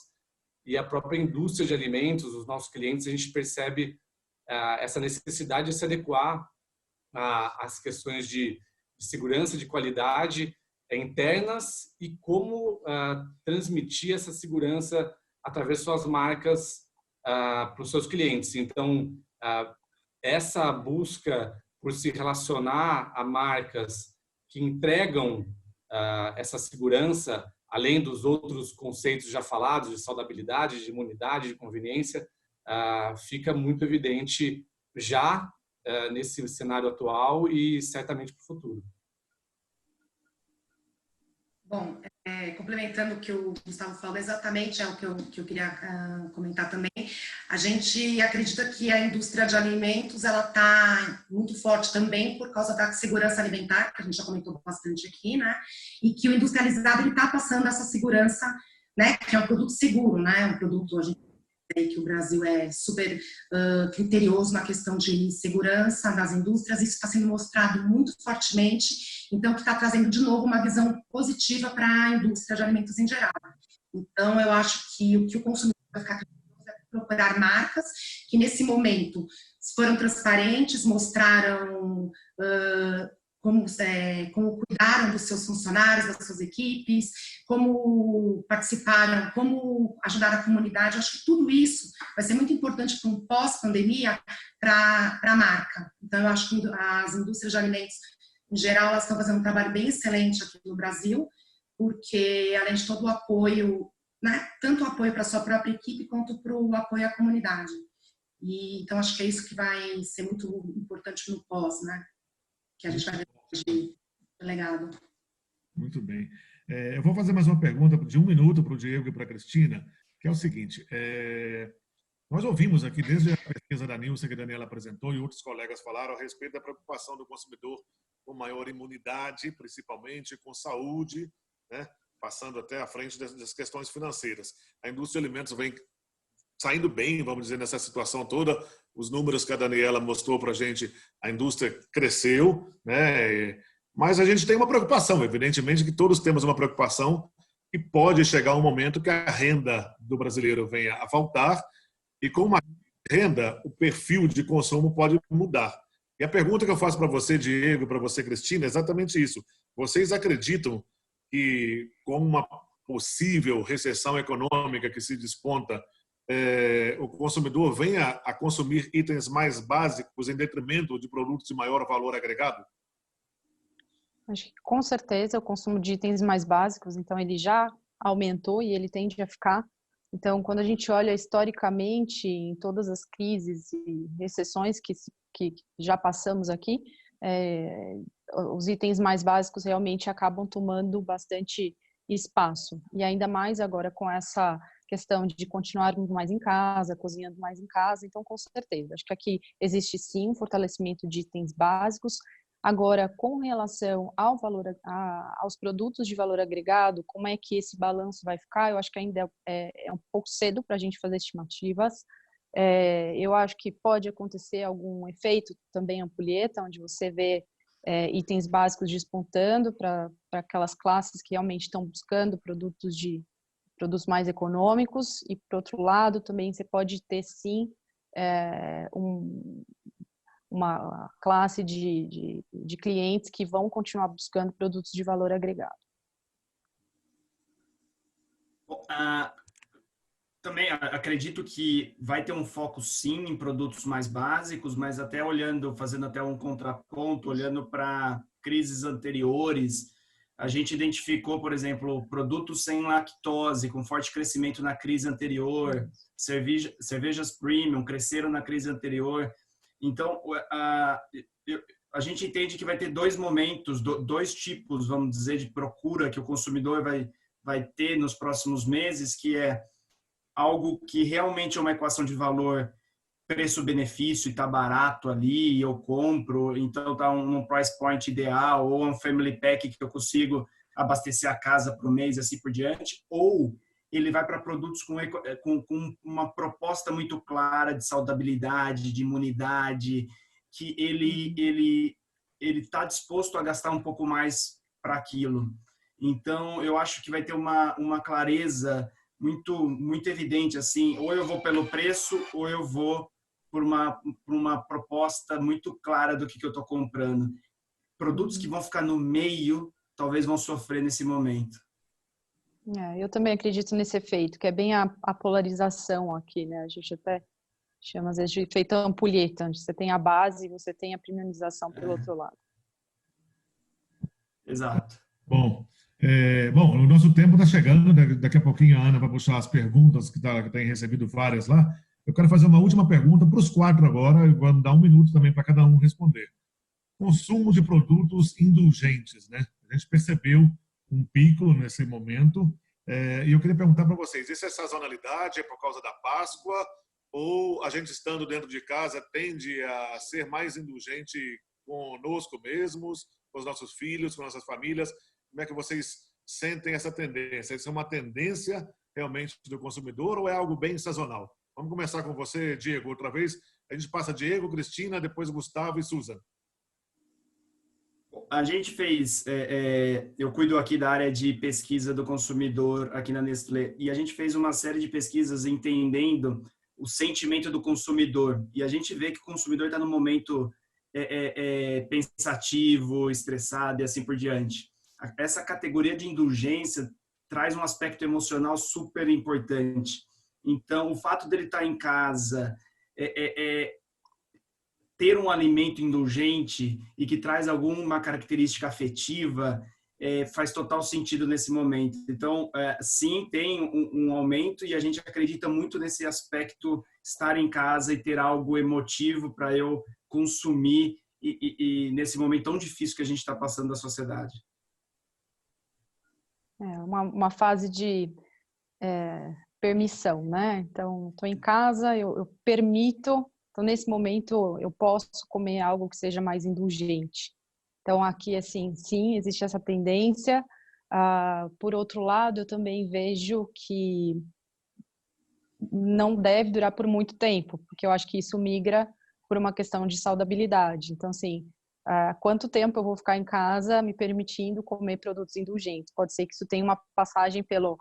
E a própria indústria de alimentos, os nossos clientes, a gente percebe essa necessidade de se adequar às questões de segurança, de qualidade internas e como transmitir essa segurança através de suas marcas para os seus clientes. Então, essa busca por se relacionar a marcas que entregam essa segurança, além dos outros conceitos já falados de saudabilidade, de imunidade, de conveniência, fica muito evidente já nesse cenário atual e certamente para o futuro. complementando o que o Gustavo falou, exatamente é o que eu queria comentar também. A gente acredita que a indústria de alimentos ela está muito forte também por causa da segurança alimentar, que a gente já comentou bastante aqui, né? E que o industrializado ele está passando essa segurança, né? Que é um produto seguro, né? Um produto, a gente que o Brasil é super criterioso na questão de segurança das indústrias, isso está sendo mostrado muito fortemente, então que está trazendo de novo uma visão positiva para a indústria de alimentos em geral. Então eu acho que o que o consumidor vai ficar curioso é procurar marcas que nesse momento foram transparentes, mostraram como cuidaram dos seus funcionários, das suas equipes, como participaram, como ajudaram a comunidade. Eu acho que tudo isso vai ser muito importante para um pós-pandemia para a marca. Então, eu acho que as indústrias de alimentos, em geral, elas estão fazendo um trabalho bem excelente aqui no Brasil, porque, além de todo o apoio, né, tanto o apoio para a sua própria equipe, quanto para o apoio à comunidade. E, então, acho que é isso que vai ser muito importante no pós, né? Que a gente vai ver de legado. Muito bem. Eu vou fazer mais uma pergunta de 1 minuto para o Diego e para a Cristina, que é o seguinte. Nós ouvimos aqui, desde a pesquisa da Nielsen que a Daniela apresentou e outros colegas falaram a respeito da preocupação do consumidor com maior imunidade, principalmente com saúde, né, passando até à frente das questões financeiras. A indústria de alimentos vem saindo bem, vamos dizer, nessa situação toda. Os números que a Daniela mostrou para a gente, a indústria cresceu, né? Mas a gente tem uma preocupação, evidentemente que todos temos uma preocupação e pode chegar um momento que a renda do brasileiro venha a faltar e com uma renda o perfil de consumo pode mudar. E a pergunta que eu faço para você, Diego, e para você, Cristina, é exatamente isso. Vocês acreditam que com uma possível recessão econômica que se desponta, o consumidor venha a consumir itens mais básicos em detrimento de produtos de maior valor agregado? Acho que com certeza o consumo de itens mais básicos, então ele já aumentou e ele tende a ficar. Então, quando a gente olha historicamente em todas as crises e recessões que já passamos aqui, os itens mais básicos realmente acabam tomando bastante espaço. E ainda mais agora com essa questão de continuarmos mais em casa, cozinhando mais em casa, então com certeza. Acho que aqui existe sim um fortalecimento de itens básicos. Agora, com relação ao aos produtos de valor agregado, como é que esse balanço vai ficar? Eu acho que ainda é um pouco cedo para a gente fazer estimativas. Eu acho que pode acontecer algum efeito também ampulheta, onde você vê itens básicos despontando para aquelas classes que realmente estão buscando produtos mais econômicos, e, por outro lado, também você pode ter, sim, uma classe de clientes que vão continuar buscando produtos de valor agregado. Também acredito que vai ter um foco, sim, em produtos mais básicos, mas até fazendo até um contraponto, olhando para crises anteriores, a gente identificou, por exemplo, produtos sem lactose, com forte crescimento na crise anterior, cervejas premium cresceram na crise anterior. Então, a gente entende que vai ter dois momentos, dois tipos, vamos dizer, de procura que o consumidor vai ter nos próximos meses, que é algo que realmente é uma equação de valor preço-benefício e está barato ali, eu compro, então está um price point ideal, ou um family pack que eu consigo abastecer a casa para o mês, assim por diante, ou ele vai para produtos com uma proposta muito clara de saudabilidade, de imunidade, que ele está disposto a gastar um pouco mais para aquilo. Então, eu acho que vai ter uma clareza muito evidente, assim, ou eu vou pelo preço, ou eu vou por uma proposta muito clara do que eu estou comprando. Produtos que vão ficar no meio, talvez vão sofrer nesse momento. Eu também acredito nesse efeito, que é bem a polarização aqui, né? A gente até chama, às vezes, de efeito ampulheta, onde você tem a base e você tem a premiumização pelo outro lado. Exato. Bom, o nosso tempo está chegando, daqui a pouquinho a Ana vai puxar as perguntas, que tem recebido várias lá. Eu quero fazer uma última pergunta para os 4 agora, e vou dar 1 minuto também para cada um responder. Consumo de produtos indulgentes, né? A gente percebeu um pico nesse momento. E eu queria perguntar para vocês, essa sazonalidade é por causa da Páscoa ou a gente estando dentro de casa tende a ser mais indulgente conosco mesmos, com os nossos filhos, com nossas famílias? Como é que vocês sentem essa tendência? Isso é uma tendência realmente do consumidor ou é algo bem sazonal? Vamos começar com você, Diego, outra vez. A gente passa Diego, Cristina, depois Gustavo e Susan. A gente fez, eu cuido aqui da área de pesquisa do consumidor aqui na Nestlé, e a gente fez uma série de pesquisas entendendo o sentimento do consumidor. E a gente vê que o consumidor está num momento pensativo, estressado e assim por diante. Essa categoria de indulgência traz um aspecto emocional super importante. Então, o fato dele estar em casa, ter um alimento indulgente e que traz alguma característica afetiva, faz total sentido nesse momento. Então, sim, tem um aumento e a gente acredita muito nesse aspecto, estar em casa e ter algo emotivo para eu consumir e nesse momento tão difícil que a gente está passando da sociedade. Uma fase de permissão, né? Então, estou em casa, eu permito. Então, nesse momento, eu posso comer algo que seja mais indulgente. Então, aqui, assim, sim, existe essa tendência. Por outro lado, eu também vejo que não deve durar por muito tempo, porque eu acho que isso migra por uma questão de saudabilidade. Então, assim, quanto tempo eu vou ficar em casa me permitindo comer produtos indulgentes? Pode ser que isso tenha uma passagem pelo...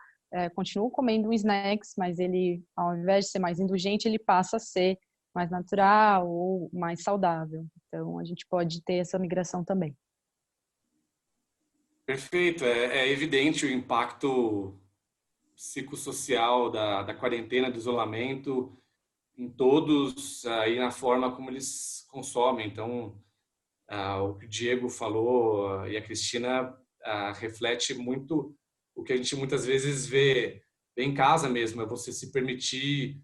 continuo comendo snacks, mas ele, ao invés de ser mais indulgente, ele passa a ser mais natural ou mais saudável. Então, a gente pode ter essa migração também. Perfeito. É evidente o impacto psicossocial da quarentena, do isolamento, em todos e na forma como eles consomem. Então, o que o Diego falou e a Cristina reflete muito o que a gente muitas vezes vê em casa mesmo, é você se permitir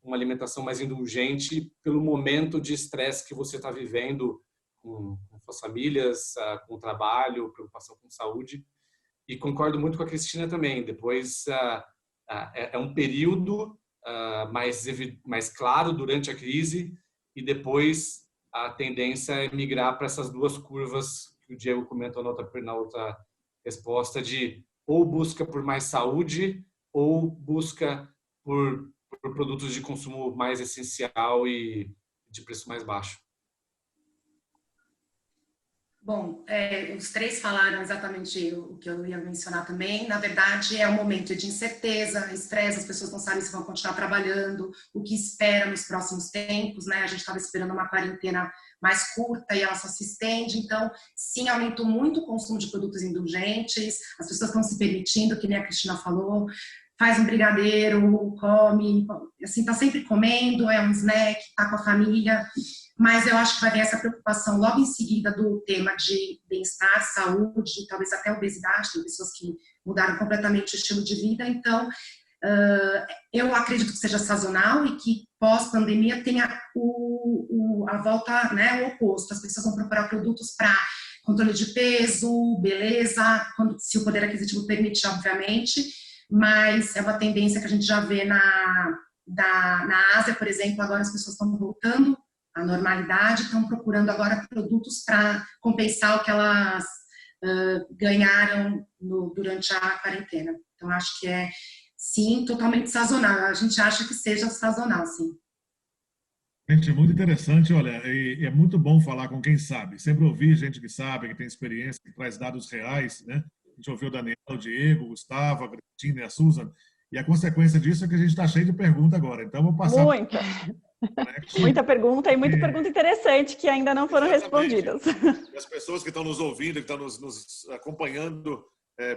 uma alimentação mais indulgente pelo momento de estresse que você está vivendo com suas famílias, com o trabalho, preocupação com saúde. E concordo muito com a Cristina também. Depois é um período mais claro durante a crise e depois a tendência é migrar para essas duas curvas que o Diego comentou na outra resposta, de ou busca por mais saúde ou busca por produtos de consumo mais essencial e de preço mais baixo. Bom, os três falaram exatamente o que eu ia mencionar também. Na verdade, é um momento de incerteza, estresse, as pessoas não sabem se vão continuar trabalhando, o que espera nos próximos tempos, né? A gente estava esperando uma quarentena mais curta e ela só se estende. Então, sim, aumentou muito o consumo de produtos indulgentes, as pessoas estão se permitindo, que nem a Cristina falou, faz um brigadeiro, come, assim, tá sempre comendo, é um snack, tá com a família. Mas eu acho que vai vir essa preocupação logo em seguida do tema de bem-estar, saúde, talvez até obesidade. Tem pessoas que mudaram completamente o estilo de vida. Então, eu acredito que seja sazonal e que pós-pandemia tenha a volta, né, o oposto. As pessoas vão procurar produtos para controle de peso, beleza, se o poder aquisitivo permite, obviamente. Mas é uma tendência que a gente já vê na Ásia, por exemplo. Agora as pessoas estão voltando à normalidade, estão procurando agora produtos para compensar o que elas ganharam durante a quarentena. Então, acho que sim, totalmente sazonal. A gente acha que seja sazonal, sim. Gente, é muito interessante, olha, é muito bom falar com quem sabe. Sempre ouvir gente que sabe, que tem experiência, que traz dados reais, né? A gente ouviu o Daniel, o Diego, o Gustavo, a Cristina e a Susan, e a consequência disso é que a gente está cheio de perguntas agora. Então, vou passar... Muita pergunta e muita pergunta interessante que ainda não foram respondidas. E as pessoas que estão nos ouvindo, que estão nos acompanhando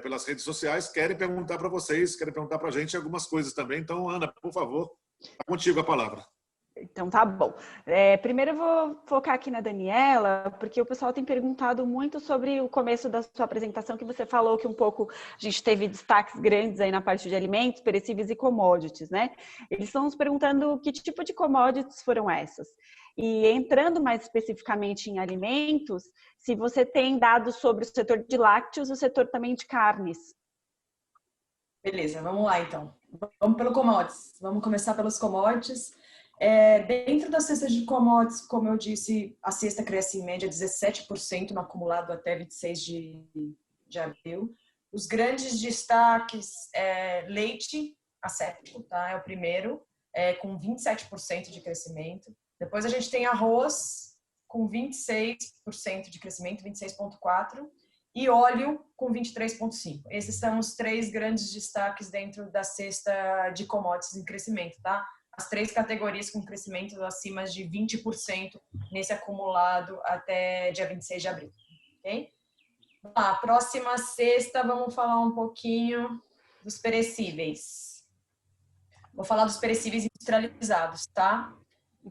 pelas redes sociais, querem perguntar para vocês, querem perguntar para a gente algumas coisas também. Então, Ana, por favor, tá contigo a palavra. Então, tá bom. Primeiro eu vou focar aqui na Daniela, porque o pessoal tem perguntado muito sobre o começo da sua apresentação, que você falou que um pouco a gente teve destaques grandes aí na parte de alimentos, perecíveis e commodities, né? Eles estão nos perguntando que tipo de commodities foram essas. E entrando mais especificamente em alimentos, se você tem dados sobre o setor de lácteos e o setor também de carnes. Beleza, vamos lá então. Vamos pelo commodities. Vamos começar pelos commodities. Dentro da cesta de commodities, como eu disse, a cesta cresce em média 17% no acumulado até 26 de abril. Os grandes destaques, leite asséptico, tá? É o primeiro, com 27% de crescimento. Depois a gente tem arroz com 26% de crescimento, 26,4%, e óleo com 23,5%. Esses são os 3 grandes destaques dentro da cesta de commodities em crescimento, tá? As 3 categorias com crescimento acima de 20% nesse acumulado até dia 26 de abril, ok? A próxima sexta, vamos falar um pouquinho dos perecíveis. Vou falar dos perecíveis industrializados, tá?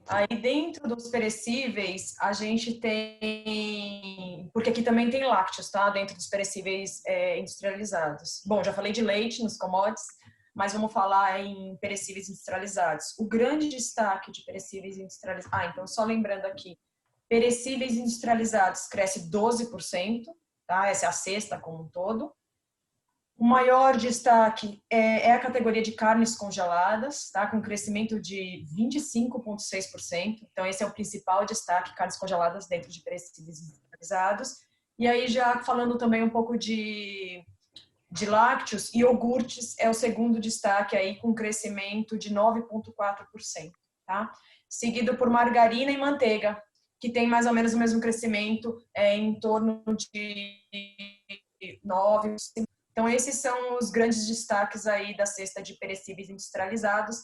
Aí dentro dos perecíveis, a gente tem... Porque aqui também tem lácteos, tá? Dentro dos perecíveis industrializados. Bom, já falei de leite nos commodities, mas vamos falar em perecíveis industrializados. O grande destaque de perecíveis industrializados... então só lembrando aqui, perecíveis industrializados cresce 12%, tá? Essa é a cesta como um todo. O maior destaque é a categoria de carnes congeladas, tá? Com crescimento de 25,6%. Então, esse é o principal destaque, carnes congeladas dentro de perecíveis industrializados. E aí, já falando também um pouco de lácteos, iogurtes é o segundo destaque aí, com crescimento de 9,4%, tá? Seguido por margarina e manteiga, que tem mais ou menos o mesmo crescimento, em torno de 9%. Então, esses são os grandes destaques aí da cesta de perecíveis industrializados.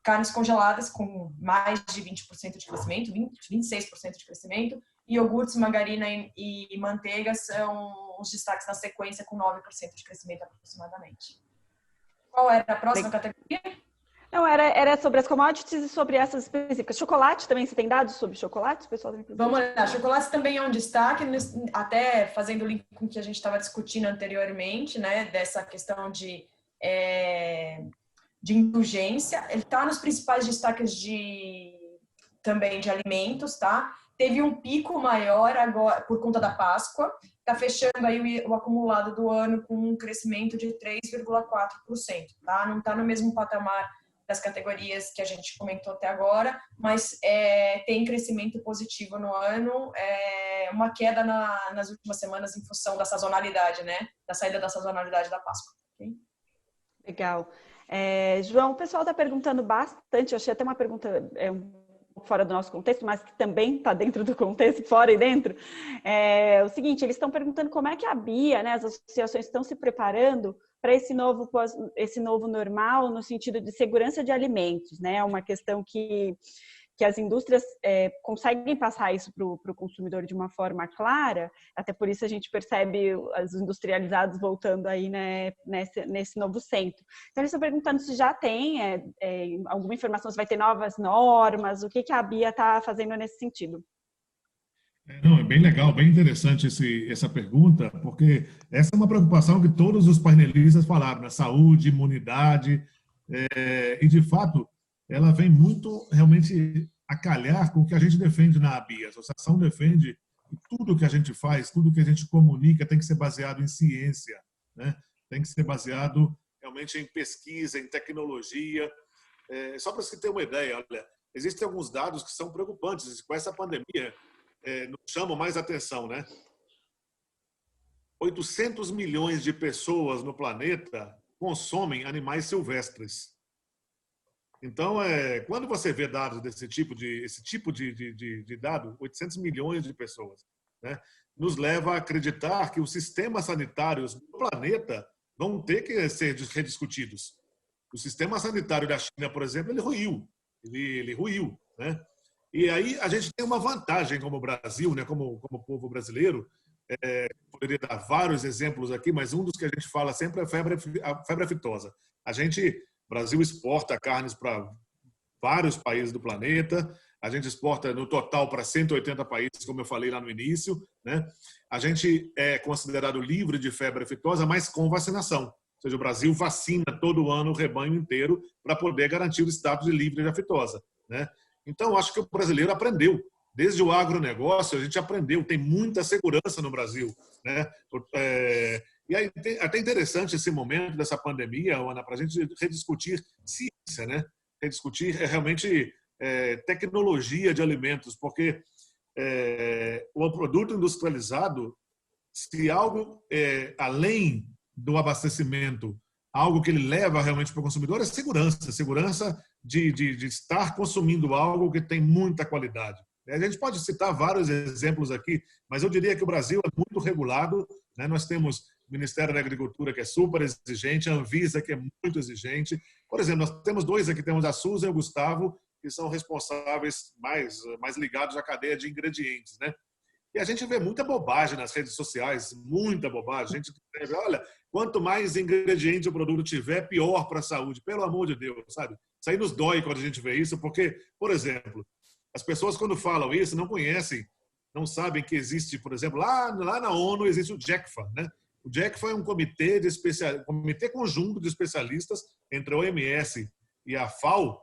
Carnes congeladas com mais de 20% de crescimento, 26% de crescimento. Iogurtes, margarina e manteiga são os destaques na sequência com 9% de crescimento aproximadamente. Qual era a próxima categoria? Não, era sobre as commodities e sobre essas específicas. Chocolate também, você tem dados sobre chocolate? Pessoal, vamos lá, chocolate também é um destaque, até fazendo o link com o que a gente estava discutindo anteriormente, né, dessa questão de indulgência. Ele está nos principais destaques também de alimentos, tá? Teve um pico maior agora por conta da Páscoa, está fechando aí o acumulado do ano com um crescimento de 3,4%, tá? Não está no mesmo patamar das categorias que a gente comentou até agora, mas tem crescimento positivo no ano, uma queda nas últimas semanas em função da sazonalidade, né? Da saída da sazonalidade da Páscoa. Okay? Legal. João, o pessoal está perguntando bastante, eu achei até uma pergunta um pouco fora do nosso contexto, mas que também está dentro do contexto, fora e dentro. O seguinte, eles estão perguntando como é que a BIA, né, as associações estão se preparando para esse novo normal no sentido de segurança de alimentos, né? É uma questão que as indústrias conseguem passar isso para o consumidor de uma forma clara, até por isso a gente percebe os industrializados voltando aí, né, nesse novo centro. Então, eles estão perguntando se já tem alguma informação, se vai ter novas normas, o que a BIA está fazendo nesse sentido. Não, é bem legal, bem interessante essa pergunta, porque essa é uma preocupação que todos os painelistas falaram, né? Saúde, imunidade, e de fato ela vem muito realmente a calhar com o que a gente defende na ABIA. A associação defende que tudo que a gente faz, tudo que a gente comunica tem que ser baseado em ciência, né? Tem que ser baseado realmente em pesquisa, em tecnologia. Só para você ter uma ideia, olha, existem alguns dados que são preocupantes com essa pandemia. Nos chamam mais atenção, né? 800 milhões de pessoas no planeta consomem animais silvestres. Então, quando você vê dados esse tipo de dado, 800 milhões de pessoas, né, nos leva a acreditar que os sistemas sanitários do planeta vão ter que ser rediscutidos. O sistema sanitário da China, por exemplo, ele ruiu, né? E aí a gente tem uma vantagem como Brasil, né, como povo brasileiro. Poderia dar vários exemplos aqui, mas um dos que a gente fala sempre é a febre aftosa. O Brasil exporta carnes para vários países do planeta. A gente exporta no total para 180 países, como eu falei lá no início, né? A gente é considerado livre de febre aftosa, mas com vacinação. Ou seja, o Brasil vacina todo ano o rebanho inteiro para poder garantir o status de livre de aftosa, né? Então, acho que o brasileiro aprendeu. Desde o agronegócio, a gente aprendeu, tem muita segurança no Brasil, né? E aí, até interessante esse momento dessa pandemia, Ana, para a gente rediscutir ciência, né? Rediscutir realmente tecnologia de alimentos, porque o produto industrializado, se algo além do abastecimento, algo que ele leva realmente para o consumidor, é segurança. Segurança de estar consumindo algo que tem muita qualidade. A gente pode citar vários exemplos aqui, mas eu diria que o Brasil é muito regulado, né? Nós temos o Ministério da Agricultura, que é super exigente, a Anvisa, que é muito exigente. Por exemplo, nós temos dois aqui, temos a Susan e o Gustavo, que são responsáveis mais ligados à cadeia de ingredientes, né? E a gente vê muita bobagem nas redes sociais, muita bobagem. A gente escreve, olha, quanto mais ingrediente o produto tiver, pior para a saúde. Pelo amor de Deus, sabe? Isso aí nos dói quando a gente vê isso, porque, por exemplo, as pessoas quando falam isso não conhecem, não sabem que existe, por exemplo, lá na ONU existe o JECFA, né? O JECFA é um comitê conjunto de especialistas entre a OMS e a FAO,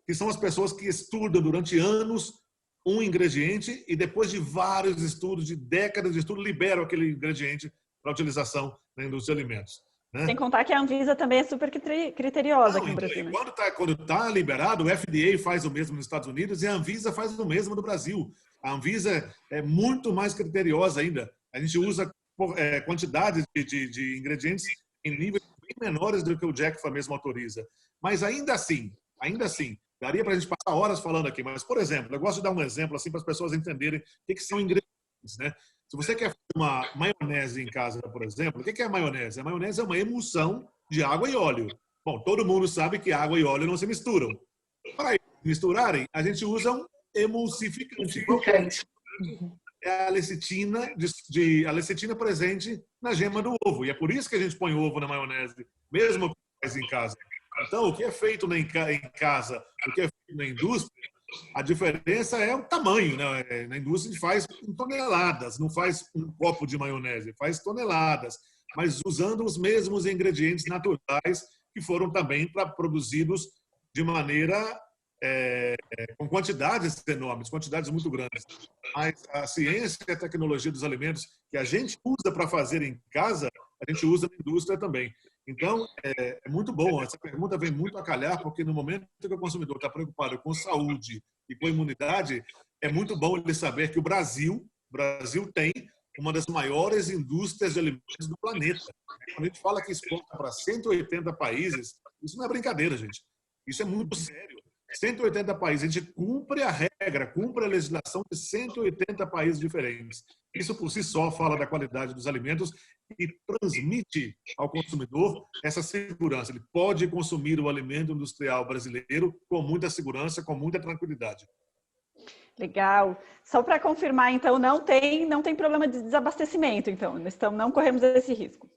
que são as pessoas que estudam durante anos um ingrediente e depois de vários estudos, de décadas de estudo, liberam aquele ingrediente para utilização na indústria de alimentos. Né? Sem contar que a Anvisa também é super criteriosa aqui no Brasil. Né? Quando está liberado, o FDA faz o mesmo nos Estados Unidos e a Anvisa faz o mesmo no Brasil. A Anvisa é muito mais criteriosa ainda. A gente usa quantidades de ingredientes em níveis bem menores do que o JECFA mesmo autoriza. Mas ainda assim, daria para a gente passar horas falando aqui. Mas, por exemplo, eu gosto de dar um exemplo assim para as pessoas entenderem o que são ingredientes, né? Se você quer fazer uma maionese em casa, por exemplo, o que é a maionese? A maionese é uma emulsão de água e óleo. Bom, todo mundo sabe que água e óleo não se misturam. Para misturarem, a gente usa um emulsificante. É a lecitina, a lecitina presente na gema do ovo. E é por isso que a gente põe ovo na maionese, mesmo que faz em casa. Então, o que é feito em casa, o que é feito na indústria, a diferença é o tamanho, né? Na indústria a gente faz em toneladas, não faz um copo de maionese, faz toneladas, mas usando os mesmos ingredientes naturais que foram também produzidos de maneira com quantidades enormes, quantidades muito grandes. Mas a ciência e a tecnologia dos alimentos que a gente usa para fazer em casa, a gente usa na indústria também. Então, é muito bom. Essa pergunta vem muito a calhar, porque no momento que o consumidor está preocupado com saúde e com imunidade, é muito bom ele saber que o Brasil tem uma das maiores indústrias de alimentos do planeta. Quando a gente fala que exporta para 180 países, isso não é brincadeira, gente. Isso é muito sério. 180 países, a gente cumpre a regra, cumpre a legislação de 180 países diferentes. Isso por si só fala da qualidade dos alimentos e transmite ao consumidor essa segurança. Ele pode consumir o alimento industrial brasileiro com muita segurança, com muita tranquilidade. Legal. Só para confirmar, então, não tem problema de desabastecimento, então, não corremos esse risco.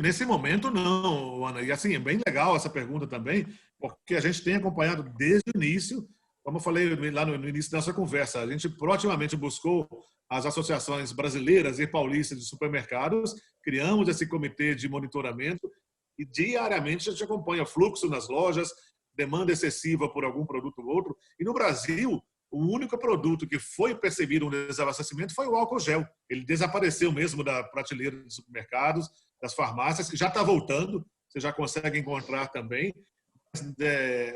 Nesse momento, não, Ana. E assim, é bem legal essa pergunta também, porque a gente tem acompanhado desde o início, como eu falei lá no início da nossa conversa, a gente proativamente buscou as associações brasileiras e paulistas de supermercados, criamos esse comitê de monitoramento e diariamente a gente acompanha fluxo nas lojas, demanda excessiva por algum produto ou outro. E no Brasil, o único produto que foi percebido um desabastecimento foi o álcool gel. Ele desapareceu mesmo da prateleira dos supermercados, das farmácias, que já está voltando, você já consegue encontrar também.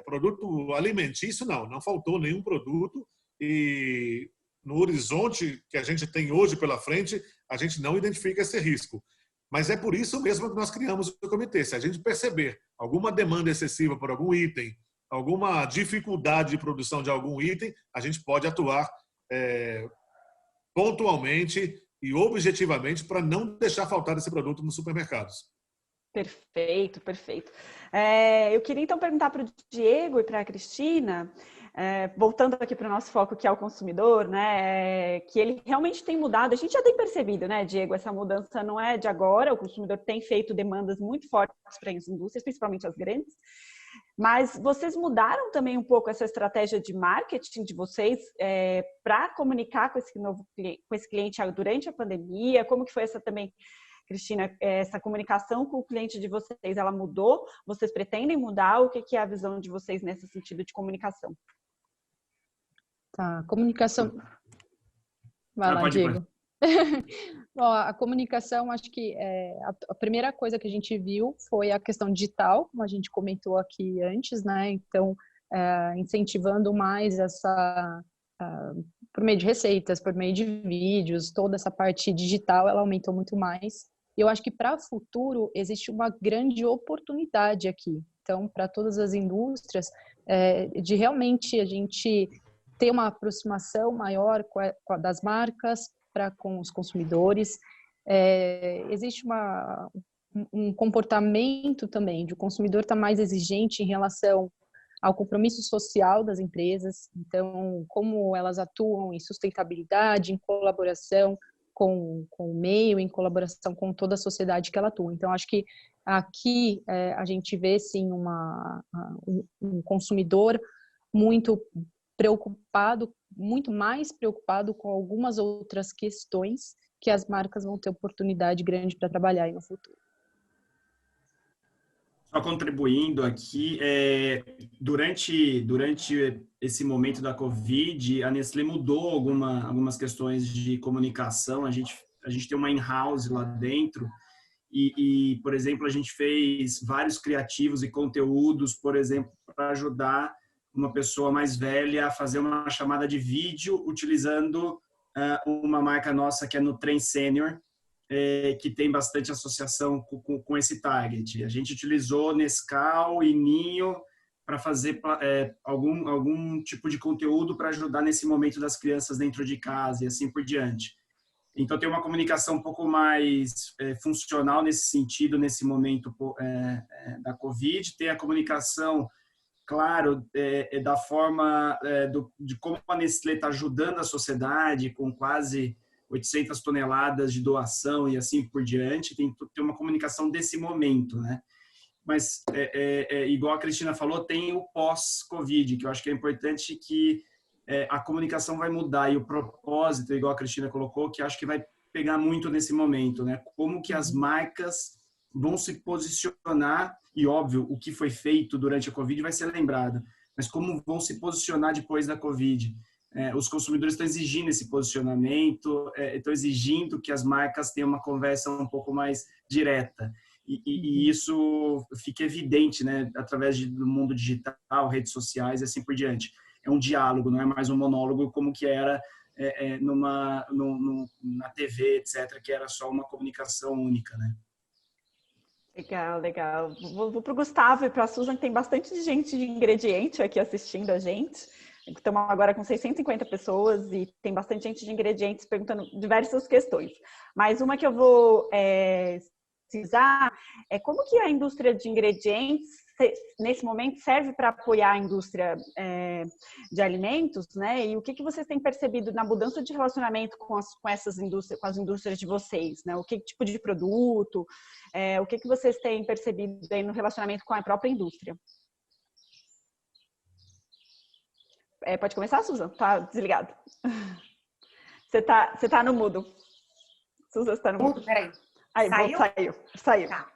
Produto alimentício, não faltou nenhum produto e no horizonte que a gente tem hoje pela frente, a gente não identifica esse risco. Mas é por isso mesmo que nós criamos o comitê. Se a gente perceber alguma demanda excessiva por algum item, alguma dificuldade de produção de algum item, a gente pode atuar pontualmente e objetivamente para não deixar faltar esse produto nos supermercados. Perfeito, perfeito. Eu queria então perguntar para o Diego e para a Cristina, voltando aqui para o nosso foco, que é o consumidor, né, que ele realmente tem mudado. A gente já tem percebido, né, Diego, essa mudança não é de agora, o consumidor tem feito demandas muito fortes para as indústrias, principalmente as grandes, mas vocês mudaram também um pouco essa estratégia de marketing de vocês para comunicar com esse cliente durante a pandemia? Como que foi essa também Cristina, essa comunicação com o cliente de vocês, ela mudou? Vocês pretendem mudar? O que é a visão de vocês nesse sentido de comunicação? Tá, comunicação... Vai lá, Diego. Bom, a comunicação, acho que a primeira coisa que a gente viu foi a questão digital, como a gente comentou aqui antes, né? Então, incentivando mais essa, por meio de receitas, por meio de vídeos, toda essa parte digital, ela aumentou muito mais. E eu acho que para o futuro existe uma grande oportunidade aqui. Então, para todas as indústrias, de realmente a gente ter uma aproximação maior das marcas com os consumidores. Existe um comportamento também de o consumidor estar mais exigente em relação ao compromisso social das empresas, então como elas atuam em sustentabilidade, em colaboração com o meio, em colaboração com toda a sociedade que ela atua. Então acho que aqui a gente vê sim um consumidor muito preocupado, muito mais preocupado com algumas outras questões que as marcas vão ter oportunidade grande para trabalhar aí no futuro. Só contribuindo aqui, durante esse momento da Covid, a Nestlé mudou algumas questões de comunicação. A gente tem uma in-house lá dentro e, por exemplo, a gente fez vários criativos e conteúdos, por exemplo, para ajudar uma pessoa mais velha a fazer uma chamada de vídeo utilizando uma marca nossa que é Nutren Senior, que tem bastante associação com esse target. A gente utilizou Nescau e Ninho para fazer algum tipo de conteúdo para ajudar nesse momento das crianças dentro de casa e assim por diante. Então, tem uma comunicação um pouco mais funcional nesse sentido, nesse momento da Covid. Tem a comunicação, claro, da forma de como a Nestlé está ajudando a sociedade com quase 800 toneladas de doação e assim por diante. Tem uma comunicação desse momento, né? Mas, igual a Cristina falou, tem o pós-Covid, que eu acho que é importante que a comunicação vai mudar e o propósito, igual a Cristina colocou, que acho que vai pegar muito nesse momento, né? Como que as marcas vão se posicionar, e óbvio, o que foi feito durante a Covid vai ser lembrado, mas como vão se posicionar depois da Covid. Os consumidores estão exigindo esse posicionamento, estão exigindo que as marcas tenham uma conversa um pouco mais direta. E isso fica evidente, né, através do mundo digital, redes sociais e assim por diante. É um diálogo, não é mais um monólogo como que era na TV, etc., que era só uma comunicação única, né? Legal, legal. Vou para o Gustavo e para a Susan, que tem bastante gente de ingrediente aqui assistindo a gente. Estamos agora com 650 pessoas e tem bastante gente de ingredientes perguntando diversas questões. Mas uma que eu vou precisar é como que a indústria de ingredientes, nesse momento, serve para apoiar a indústria de alimentos, né? E o que vocês têm percebido na mudança de relacionamento com essas indústrias, com as indústrias de vocês, né? O que tipo de produto, o que vocês têm percebido aí no relacionamento com a própria indústria? Pode começar, Susan? Tá desligado. Você tá no mudo. Susan, você tá no mudo. Peraí. Aí, saiu. Tá.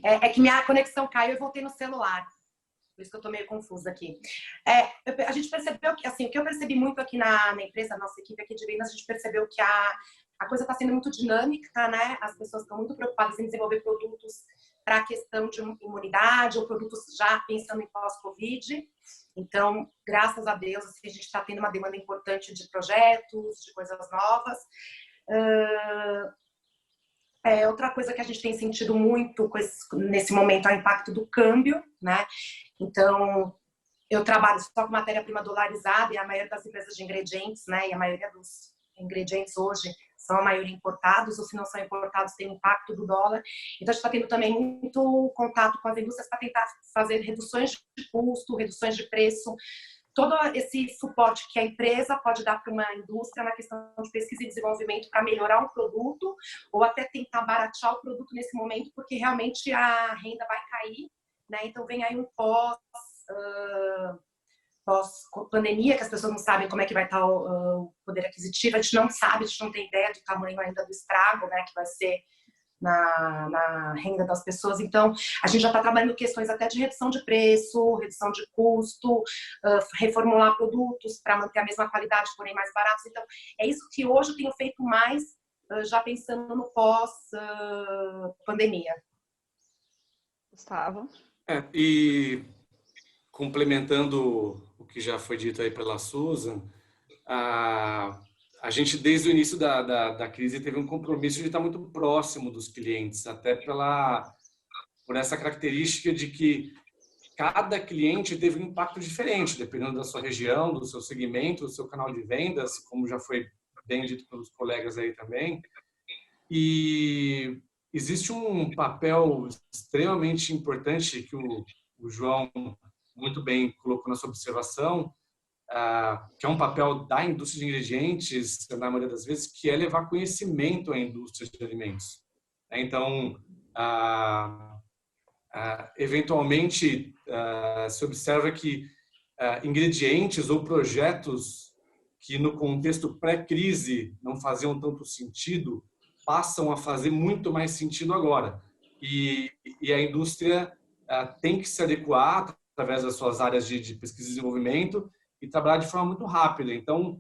É que minha conexão caiu e eu voltei no celular. Por isso que eu tô meio confusa aqui. A gente percebeu que, assim, o que eu percebi muito aqui na empresa, nossa equipe aqui de vendas, a gente percebeu que a coisa está sendo muito dinâmica, né? As pessoas estão muito preocupadas em desenvolver produtos para a questão de imunidade ou produtos já pensando em pós-Covid. Então, graças a Deus, assim, a gente está tendo uma demanda importante de projetos, de coisas novas. Outra coisa que a gente tem sentido muito nesse momento é o impacto do câmbio, né? Então, eu trabalho só com matéria-prima dolarizada e a maioria das empresas de ingredientes, né? E a maioria dos ingredientes hoje são a maioria importados, ou se não são importados, tem o impacto do dólar. Então, a gente está tendo também muito contato com as indústrias para tentar fazer reduções de custo, reduções de preço, todo esse suporte que a empresa pode dar para uma indústria na questão de pesquisa e desenvolvimento para melhorar um produto ou até tentar baratear o produto nesse momento, porque realmente a renda vai cair, né? Então, vem aí um pós-pandemia, que as pessoas não sabem como é que vai estar o poder aquisitivo, a gente não sabe, a gente não tem ideia do tamanho ainda do estrago, né, que vai ser na renda das pessoas. Então, a gente já está trabalhando questões até de redução de preço, redução de custo, reformular produtos para manter a mesma qualidade, porém mais baratos. Então, é isso que hoje eu tenho feito mais, já pensando no pós-pandemia. Gustavo? E complementando o que já foi dito aí pela Susan, a gente, desde o início da crise, teve um compromisso de estar muito próximo dos clientes, até por essa característica de que cada cliente teve um impacto diferente, dependendo da sua região, do seu segmento, do seu canal de vendas, como já foi bem dito pelos colegas aí também. E existe um papel extremamente importante que o João muito bem colocou na sua observação, que é um papel da indústria de ingredientes, na maioria das vezes, que é levar conhecimento à indústria de alimentos. Então, eventualmente, se observa que ingredientes ou projetos que no contexto pré-crise não faziam tanto sentido, passam a fazer muito mais sentido agora. E a indústria tem que se adequar através das suas áreas de pesquisa e desenvolvimento e trabalhar de forma muito rápida. Então,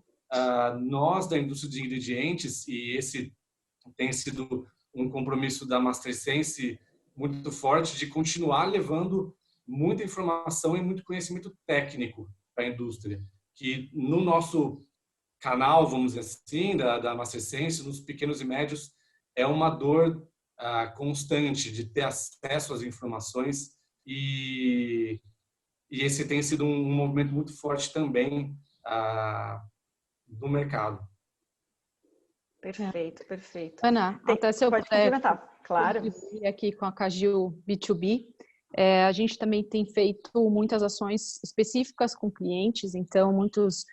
nós da indústria de ingredientes, e esse tem sido um compromisso da Mastersense muito forte, de continuar levando muita informação e muito conhecimento técnico para a indústria, que no nosso canal, vamos dizer assim, da Mastersense, nos pequenos e médios, é uma dor constante de ter acesso às informações e esse tem sido um movimento muito forte também no mercado. Perfeito, perfeito. Ana, até se eu pode puder complementar, claro. Aqui com a Cagil B2B, a gente também tem feito muitas ações específicas com clientes, então muitos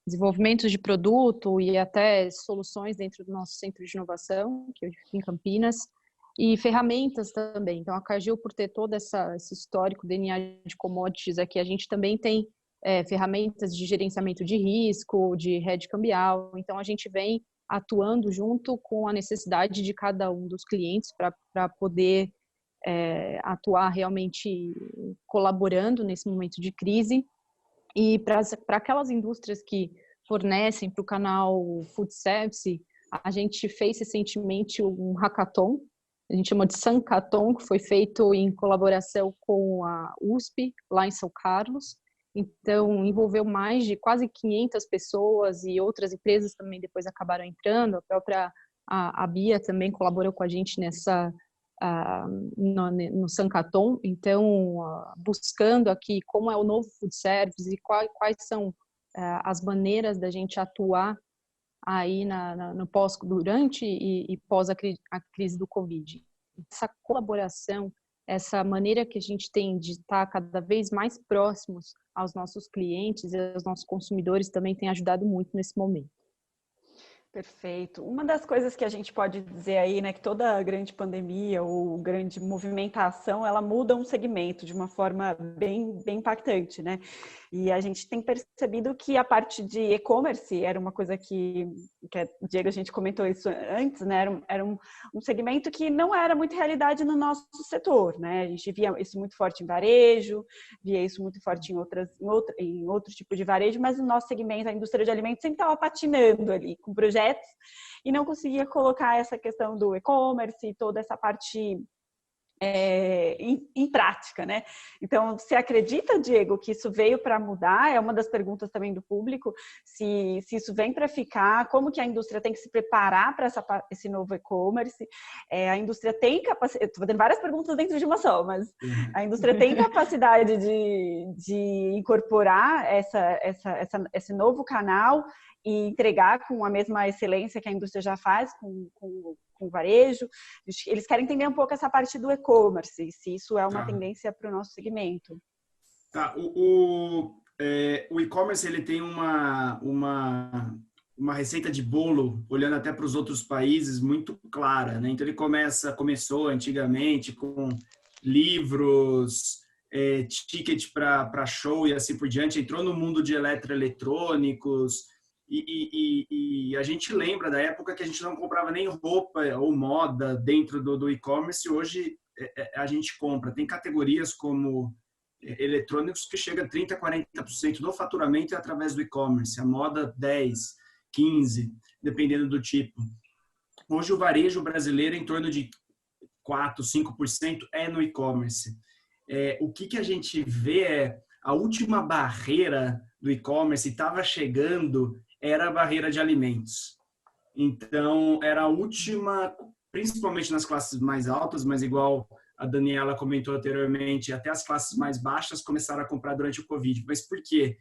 desenvolvimentos de produto e até soluções dentro do nosso centro de inovação, que é em Campinas, e ferramentas também. Então, a Cargill, por ter todo esse histórico DNA de commodities aqui, a gente também tem ferramentas de gerenciamento de risco, de hedge cambial. Então, a gente vem atuando junto com a necessidade de cada um dos clientes para poder atuar realmente colaborando nesse momento de crise. E para aquelas indústrias que fornecem para o canal Food Service, a gente fez recentemente um hackathon, a gente chama de Sancathon, que foi feito em colaboração com a USP, lá em São Carlos. Então, envolveu mais de quase 500 pessoas e outras empresas também depois acabaram entrando. A própria a Bia também colaborou com a gente no Sancathon. Então, buscando aqui como é o novo food service e quais são as maneiras da gente atuar aí no durante e pós a crise do Covid. Essa colaboração, essa maneira que a gente tem de estar cada vez mais próximos aos nossos clientes e aos nossos consumidores também tem ajudado muito nesse momento. Perfeito. Uma das coisas que a gente pode dizer aí, né, que toda grande pandemia ou grande movimentação, ela muda um segmento de uma forma bem impactante, né? E a gente tem percebido que a parte de e-commerce era uma coisa que Diego, a gente comentou isso antes, né? Era um segmento que não era muito realidade no nosso setor, né? A gente via isso muito forte em varejo, via isso muito forte em outro tipo de varejo, mas no nosso segmento, a indústria de alimentos sempre estava patinando ali com projetos e não conseguia colocar essa questão do e-commerce e toda essa parte em prática, né? Então, você acredita, Diego, que isso veio para mudar? É uma das perguntas também do público, se isso vem para ficar, como que a indústria tem que se preparar para esse novo e-commerce? A indústria tem capacidade, estou fazendo várias perguntas dentro de uma só, mas a indústria tem capacidade de incorporar esse novo canal e entregar com a mesma excelência que a indústria já faz com o varejo. Eles querem entender um pouco essa parte do e-commerce, se isso é uma tendência para o nosso segmento. Tá, o e-commerce ele tem uma receita de bolo, olhando até para os outros países, muito clara, né? Então ele começou antigamente com livros, ticket para show e assim por diante, entrou no mundo de eletroeletrônicos, e a gente lembra da época que a gente não comprava nem roupa ou moda dentro do e-commerce. Hoje a gente compra. Tem categorias como eletrônicos que chega a 30%, 40% do faturamento é através do e-commerce. A moda 10%, 15%, dependendo do tipo. Hoje o varejo brasileiro em torno de 4%, 5% é no e-commerce. O que a gente vê é a última barreira do e-commerce estava chegando, era a barreira de alimentos. Então, era a última, principalmente nas classes mais altas, mas igual a Daniela comentou anteriormente, até as classes mais baixas começaram a comprar durante o Covid. Mas por quê?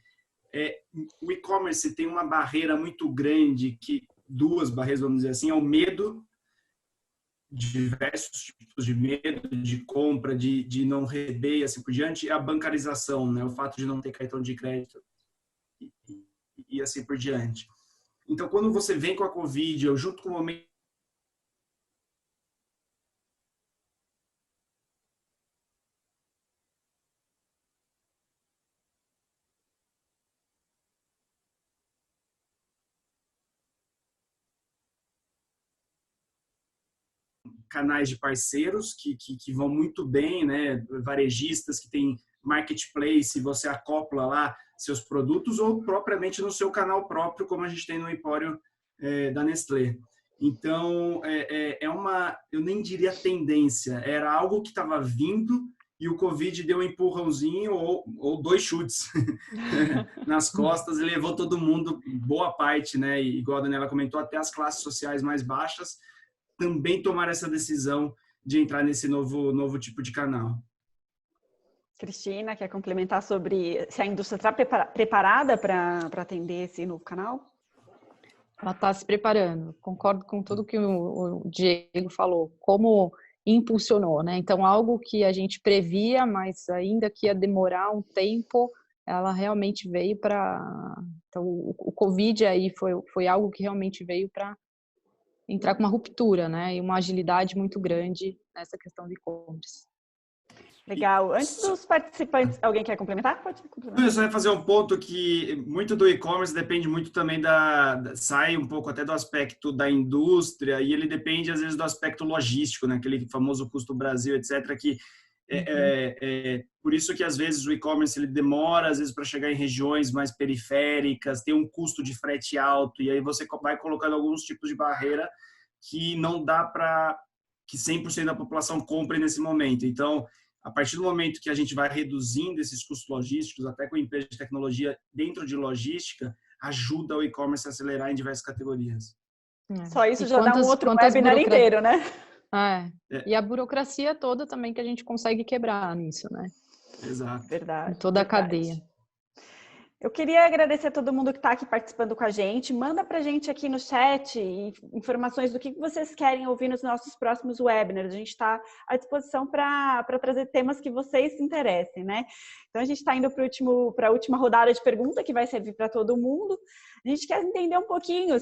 O e-commerce tem uma barreira muito grande, duas barreiras, vamos dizer assim, é o medo, diversos tipos de medo de compra, de não receber e assim por diante, e a bancarização, né? O fato de não ter cartão de crédito e assim por diante. Então, quando você vem com a Covid, eu junto com o momento canais de parceiros que vão muito bem, né? Varejistas que tem marketplace, você acopla lá seus produtos, ou propriamente no seu canal próprio, como a gente tem no Empório da Nestlé. Então, eu nem diria tendência, era algo que estava vindo e o Covid deu um empurrãozinho ou 2 chutes nas costas e levou todo mundo, boa parte, né? E, igual a Daniela comentou, até as classes sociais mais baixas também tomaram essa decisão de entrar nesse novo tipo de canal. Cristina, quer complementar sobre se a indústria está preparada para atender esse novo canal? Ela está se preparando. Concordo com tudo que o Diego falou. Como impulsionou, né? Então, algo que a gente previa, mas ainda que ia demorar um tempo, ela realmente veio para... Então, o Covid aí foi algo que realmente veio para entrar com uma ruptura, né? E uma agilidade muito grande nessa questão de e-commerce. Legal. Antes dos participantes, alguém quer complementar? Pode complementar. Eu só ia fazer um ponto que muito do e-commerce depende muito também sai um pouco até do aspecto da indústria, e ele depende às vezes do aspecto logístico, né? Aquele famoso custo Brasil, etc. Que por isso que às vezes o e-commerce ele demora às vezes para chegar em regiões mais periféricas, tem um custo de frete alto, e aí você vai colocando alguns tipos de barreira que não dá para que 100% da população compre nesse momento. Então, a partir do momento que a gente vai reduzindo esses custos logísticos, até com empresa de tecnologia dentro de logística, ajuda o e-commerce a acelerar em diversas categorias. Só isso já dá um outro webinar inteiro, né? E a burocracia toda também que a gente consegue quebrar nisso, né? Exato. Verdade. Em toda a cadeia. Eu queria agradecer a todo mundo que está aqui participando com a gente. Manda para a gente aqui no chat informações do que vocês querem ouvir nos nossos próximos webinars. A gente está à disposição para trazer temas que vocês se interessem, né? Então, a gente está indo para a última rodada de pergunta, que vai servir para todo mundo. A gente quer entender um pouquinho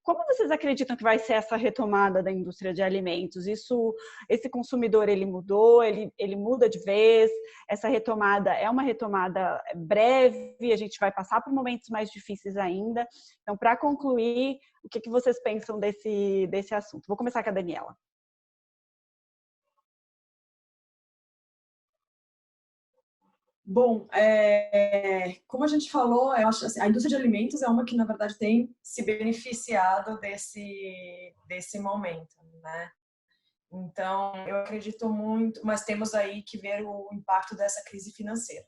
como vocês acreditam que vai ser essa retomada da indústria de alimentos. Esse consumidor, ele mudou, ele muda de vez. Essa retomada é uma retomada breve, a gente vai passar por momentos mais difíceis ainda. Então, para concluir, o que vocês pensam desse assunto? Vou começar com a Daniela. Bom, como a gente falou, eu acho assim, a indústria de alimentos é uma que, na verdade, tem se beneficiado desse momento, né? Então, eu acredito muito, mas temos aí que ver o impacto dessa crise financeira.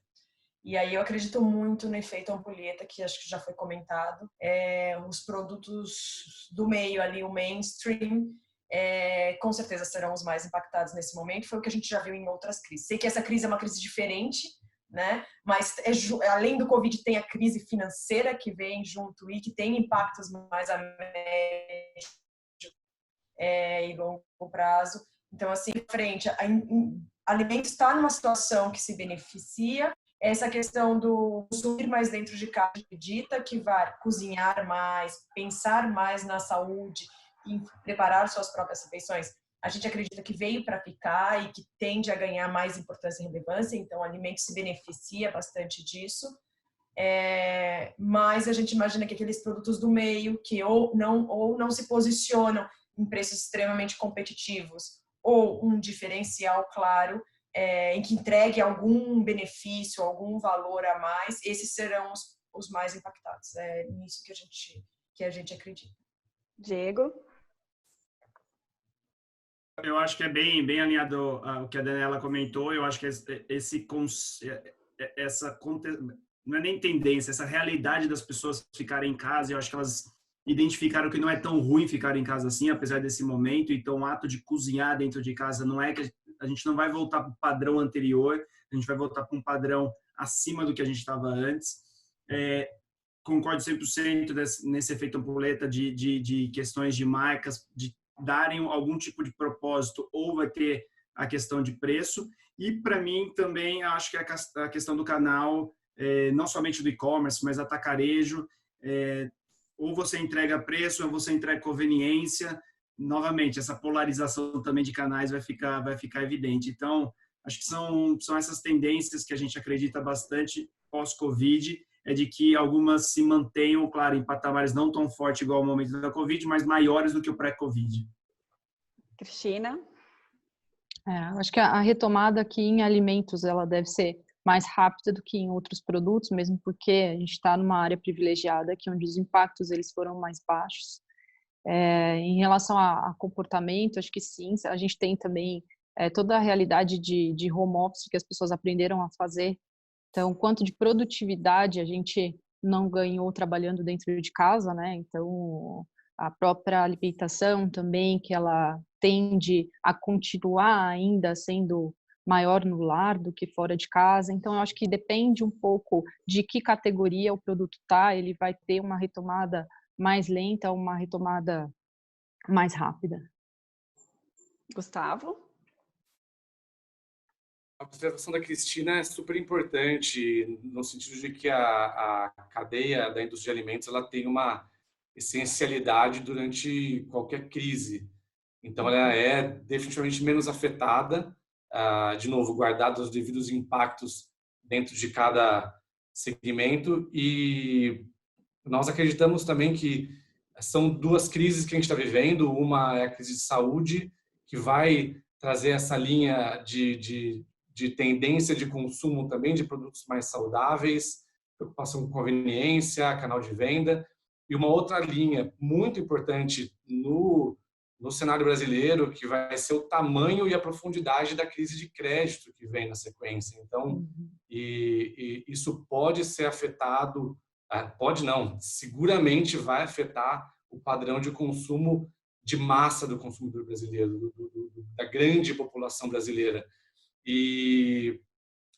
E aí eu acredito muito no efeito ampulheta, que acho que já foi comentado. Os produtos do meio ali, o mainstream, com certeza serão os mais impactados nesse momento. Foi o que a gente já viu em outras crises. Sei que essa crise é uma crise diferente, né? Mas além do Covid tem a crise financeira que vem junto e que tem impactos mais a médio e longo prazo. Então, assim, frente, alimentos está numa situação que se beneficia. Essa questão do consumir mais dentro de casa acredita que vai cozinhar mais, pensar mais na saúde e preparar suas próprias refeições a gente acredita que veio para ficar e que tende a ganhar mais importância e relevância, então o alimento se beneficia bastante disso. Mas a gente imagina que aqueles produtos do meio que ou não se posicionam em preços extremamente competitivos ou um diferencial claro em que entregue algum benefício, algum valor a mais, esses serão os mais impactados. É nisso que a gente acredita. Diego? Eu acho que é bem alinhado ao que a Daniela comentou. Eu acho que essa não é nem tendência, essa realidade das pessoas ficarem em casa, eu acho que elas identificaram que não é tão ruim ficar em casa assim, apesar desse momento. Então, o ato de cozinhar dentro de casa não é que a gente não vai voltar para o padrão anterior, a gente vai voltar para um padrão acima do que a gente estava antes. Concordo 100% nesse efeito ampulheta de questões de marcas, de darem algum tipo de propósito, ou vai ter a questão de preço. E, para mim, também acho que a questão do canal, não somente do e-commerce, mas atacarejo, ou você entrega preço, ou você entrega conveniência. Novamente, essa polarização também de canais vai ficar evidente. Então, acho que são essas tendências que a gente acredita bastante pós-Covid, de que algumas se mantenham, claro, em patamares não tão fortes igual ao momento da Covid, mas maiores do que o pré-Covid. Cristina? Acho que a retomada aqui em alimentos, ela deve ser mais rápida do que em outros produtos, mesmo porque a gente está numa área privilegiada aqui, onde os impactos eles foram mais baixos. Em relação a comportamento, acho que sim, a gente tem também toda a realidade de home office que as pessoas aprenderam a fazer. Então, quanto de produtividade a gente não ganhou trabalhando dentro de casa, né? Então, a própria alimentação também, que ela tende a continuar ainda sendo maior no lar do que fora de casa. Então, eu acho que depende um pouco de que categoria o produto está, ele vai ter uma retomada mais lenta, uma retomada mais rápida. Gustavo? A observação da Cristina é super importante, no sentido de que a cadeia da indústria de alimentos ela tem uma essencialidade durante qualquer crise. Então, ela é definitivamente menos afetada, de novo, guardados os devidos impactos dentro de cada segmento. E nós acreditamos também que são duas crises que a gente está vivendo. Uma é a crise de saúde, que vai trazer essa linha de tendência de consumo também de produtos mais saudáveis, preocupação com conveniência, canal de venda. E uma outra linha muito importante no cenário brasileiro, que vai ser o tamanho e a profundidade da crise de crédito que vem na sequência. Então, e isso pode ser afetado, pode não, seguramente vai afetar o padrão de consumo de massa do consumidor brasileiro, da grande população brasileira. E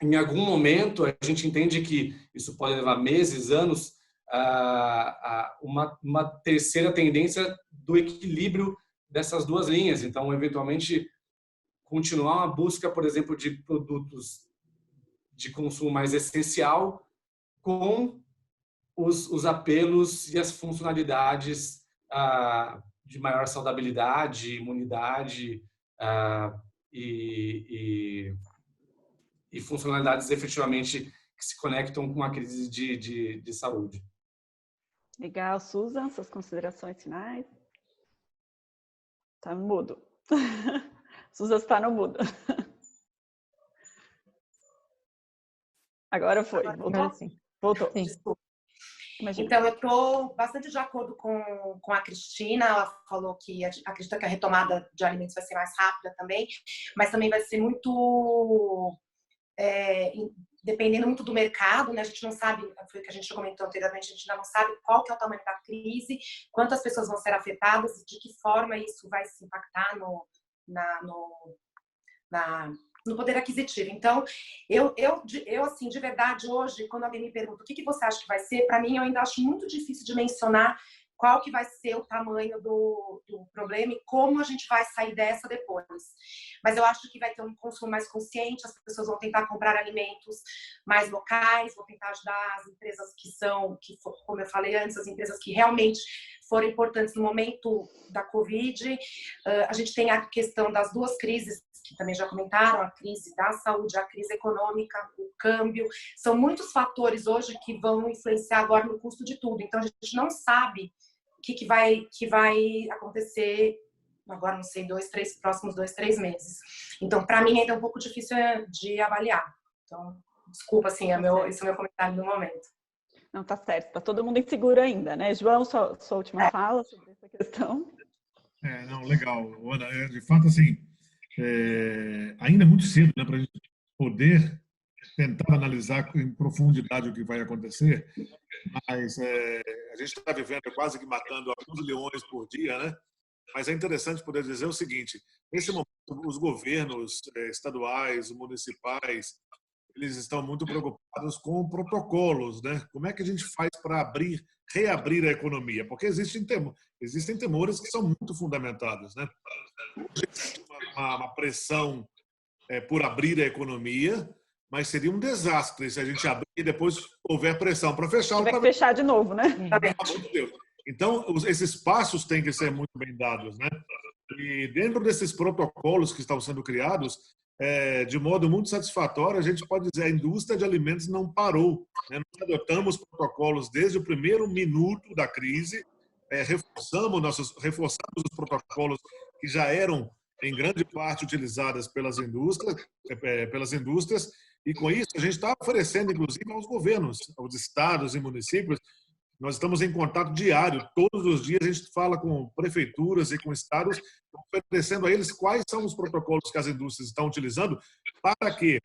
em algum momento a gente entende que isso pode levar meses, anos, a uma terceira tendência do equilíbrio dessas duas linhas. Então, eventualmente, continuar uma busca, por exemplo, de produtos de consumo mais essencial com os apelos e as funcionalidades de maior saudabilidade, imunidade e funcionalidades efetivamente que se conectam com a crise de saúde. Legal. Susan, suas considerações finais? Tá mudo. Susan está no mudo. Agora foi. Voltou? Voltou. Sim. Desculpa. Então, eu estou bastante de acordo com a Cristina. Ela falou que acredita que a retomada de alimentos vai ser mais rápida também, mas também vai ser muito... dependendo muito do mercado, né? A gente não sabe, foi o que a gente comentou anteriormente, a gente ainda não sabe qual que é o tamanho da crise, quantas pessoas vão ser afetadas, de que forma isso vai se impactar no poder aquisitivo. Então, eu assim, de verdade, hoje, quando alguém me pergunta o que você acha que vai ser, para mim, eu ainda acho muito difícil de mencionar qual que vai ser o tamanho do problema e como a gente vai sair dessa depois. mas eu acho que vai ter um consumo mais consciente, as pessoas vão tentar comprar alimentos mais locais, vão tentar ajudar as empresas como eu falei antes, as empresas que realmente foram importantes no momento da Covid. A gente tem a questão das duas crises, que também já comentaram, a crise da saúde, a crise econômica, o câmbio. São muitos fatores hoje que vão influenciar agora no custo de tudo. Então, a gente não sabe o que vai acontecer agora, não sei, próximos 2, 3 meses. Então, para mim, ainda é um pouco difícil de avaliar. Então, desculpa, assim, esse é o meu comentário no momento. Não, tá certo. Tá todo mundo inseguro ainda, né? João, sua última fala sobre essa questão. Não, legal. Ana, de fato, assim, ainda é muito cedo, né, para a gente poder tentar analisar em profundidade o que vai acontecer, mas a gente está vivendo quase que matando alguns leões por dia, né? Mas é interessante poder dizer o seguinte: nesse momento, os governos estaduais, municipais, eles estão muito preocupados com protocolos, né? Como é que a gente faz para reabrir a economia? Porque existem temores que são muito fundamentados, né? Existe uma pressão por abrir a economia, mas seria um desastre se a gente abrir e depois houver pressão para fechar. Vai fechar de novo, né? Então, esses passos têm que ser muito bem dados, né? E dentro desses protocolos que estão sendo criados, de modo muito satisfatório, a gente pode dizer que a indústria de alimentos não parou, né? Nós adotamos protocolos desde o primeiro minuto da crise, reforçamos os protocolos que já eram, em grande parte, utilizados pelas indústrias, e com isso a gente está oferecendo, inclusive, aos governos, aos estados e municípios. Nós estamos em contato diário, todos os dias a gente fala com prefeituras e com estados, oferecendo a eles quais são os protocolos que as indústrias estão utilizando para que,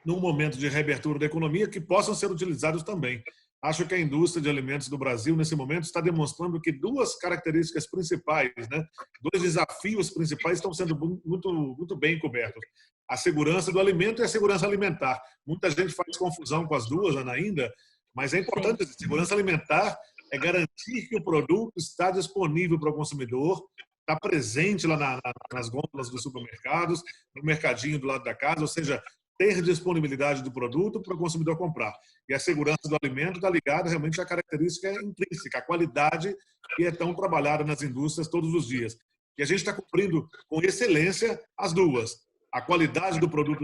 num momento de reabertura da economia, que possam ser utilizados também. Acho que a indústria de alimentos do Brasil, nesse momento, está demonstrando que duas características principais, né, dois desafios principais estão sendo muito, muito bem cobertos. A segurança do alimento e a segurança alimentar. Muita gente faz confusão com as duas, Ana, ainda, mas é importante dizer, segurança alimentar é garantir que o produto está disponível para o consumidor, está presente lá nas gôndolas dos supermercados, no mercadinho do lado da casa, ou seja, ter disponibilidade do produto para o consumidor comprar. E a segurança do alimento está ligada realmente à característica intrínseca, à qualidade que é tão trabalhada nas indústrias todos os dias. E a gente está cumprindo com excelência as duas. A qualidade do produto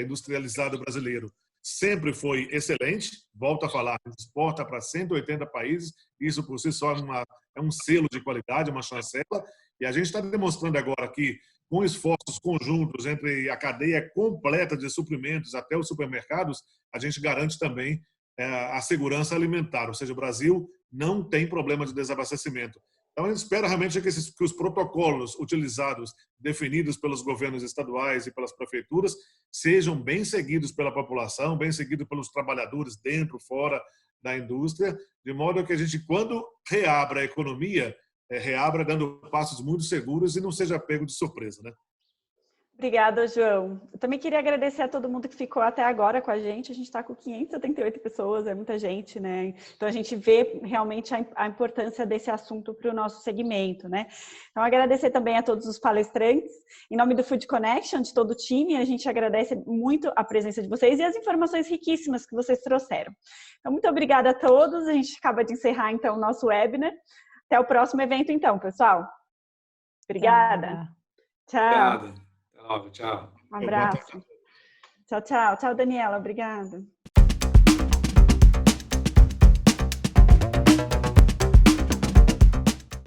industrializado brasileiro sempre foi excelente, volto a falar, exporta para 180 países, isso por si só é um selo de qualidade, uma chancela, e a gente está demonstrando agora que, com esforços conjuntos entre a cadeia completa de suprimentos até os supermercados, a gente garante também a segurança alimentar, ou seja, o Brasil não tem problema de desabastecimento. Então, a gente espera realmente que os protocolos utilizados, definidos pelos governos estaduais e pelas prefeituras, sejam bem seguidos pela população, bem seguidos pelos trabalhadores dentro, fora da indústria, de modo que a gente, quando reabra a economia, reabra dando passos muito seguros e não seja pego de surpresa, né? Obrigada, João. Eu também queria agradecer a todo mundo que ficou até agora com a gente. A gente está com 578 pessoas, é muita gente, né? Então, a gente vê realmente a importância desse assunto para o nosso segmento, né? Então, agradecer também a todos os palestrantes. Em nome do Food Connection, de todo o time, a gente agradece muito a presença de vocês e as informações riquíssimas que vocês trouxeram. Então, muito obrigada a todos. A gente acaba de encerrar, então, o nosso webinar. Até o próximo evento, então, pessoal. Obrigada. Tchau. Obrigado. Tchau. Um abraço. Tchau, tchau. Tchau, Daniela. Obrigada.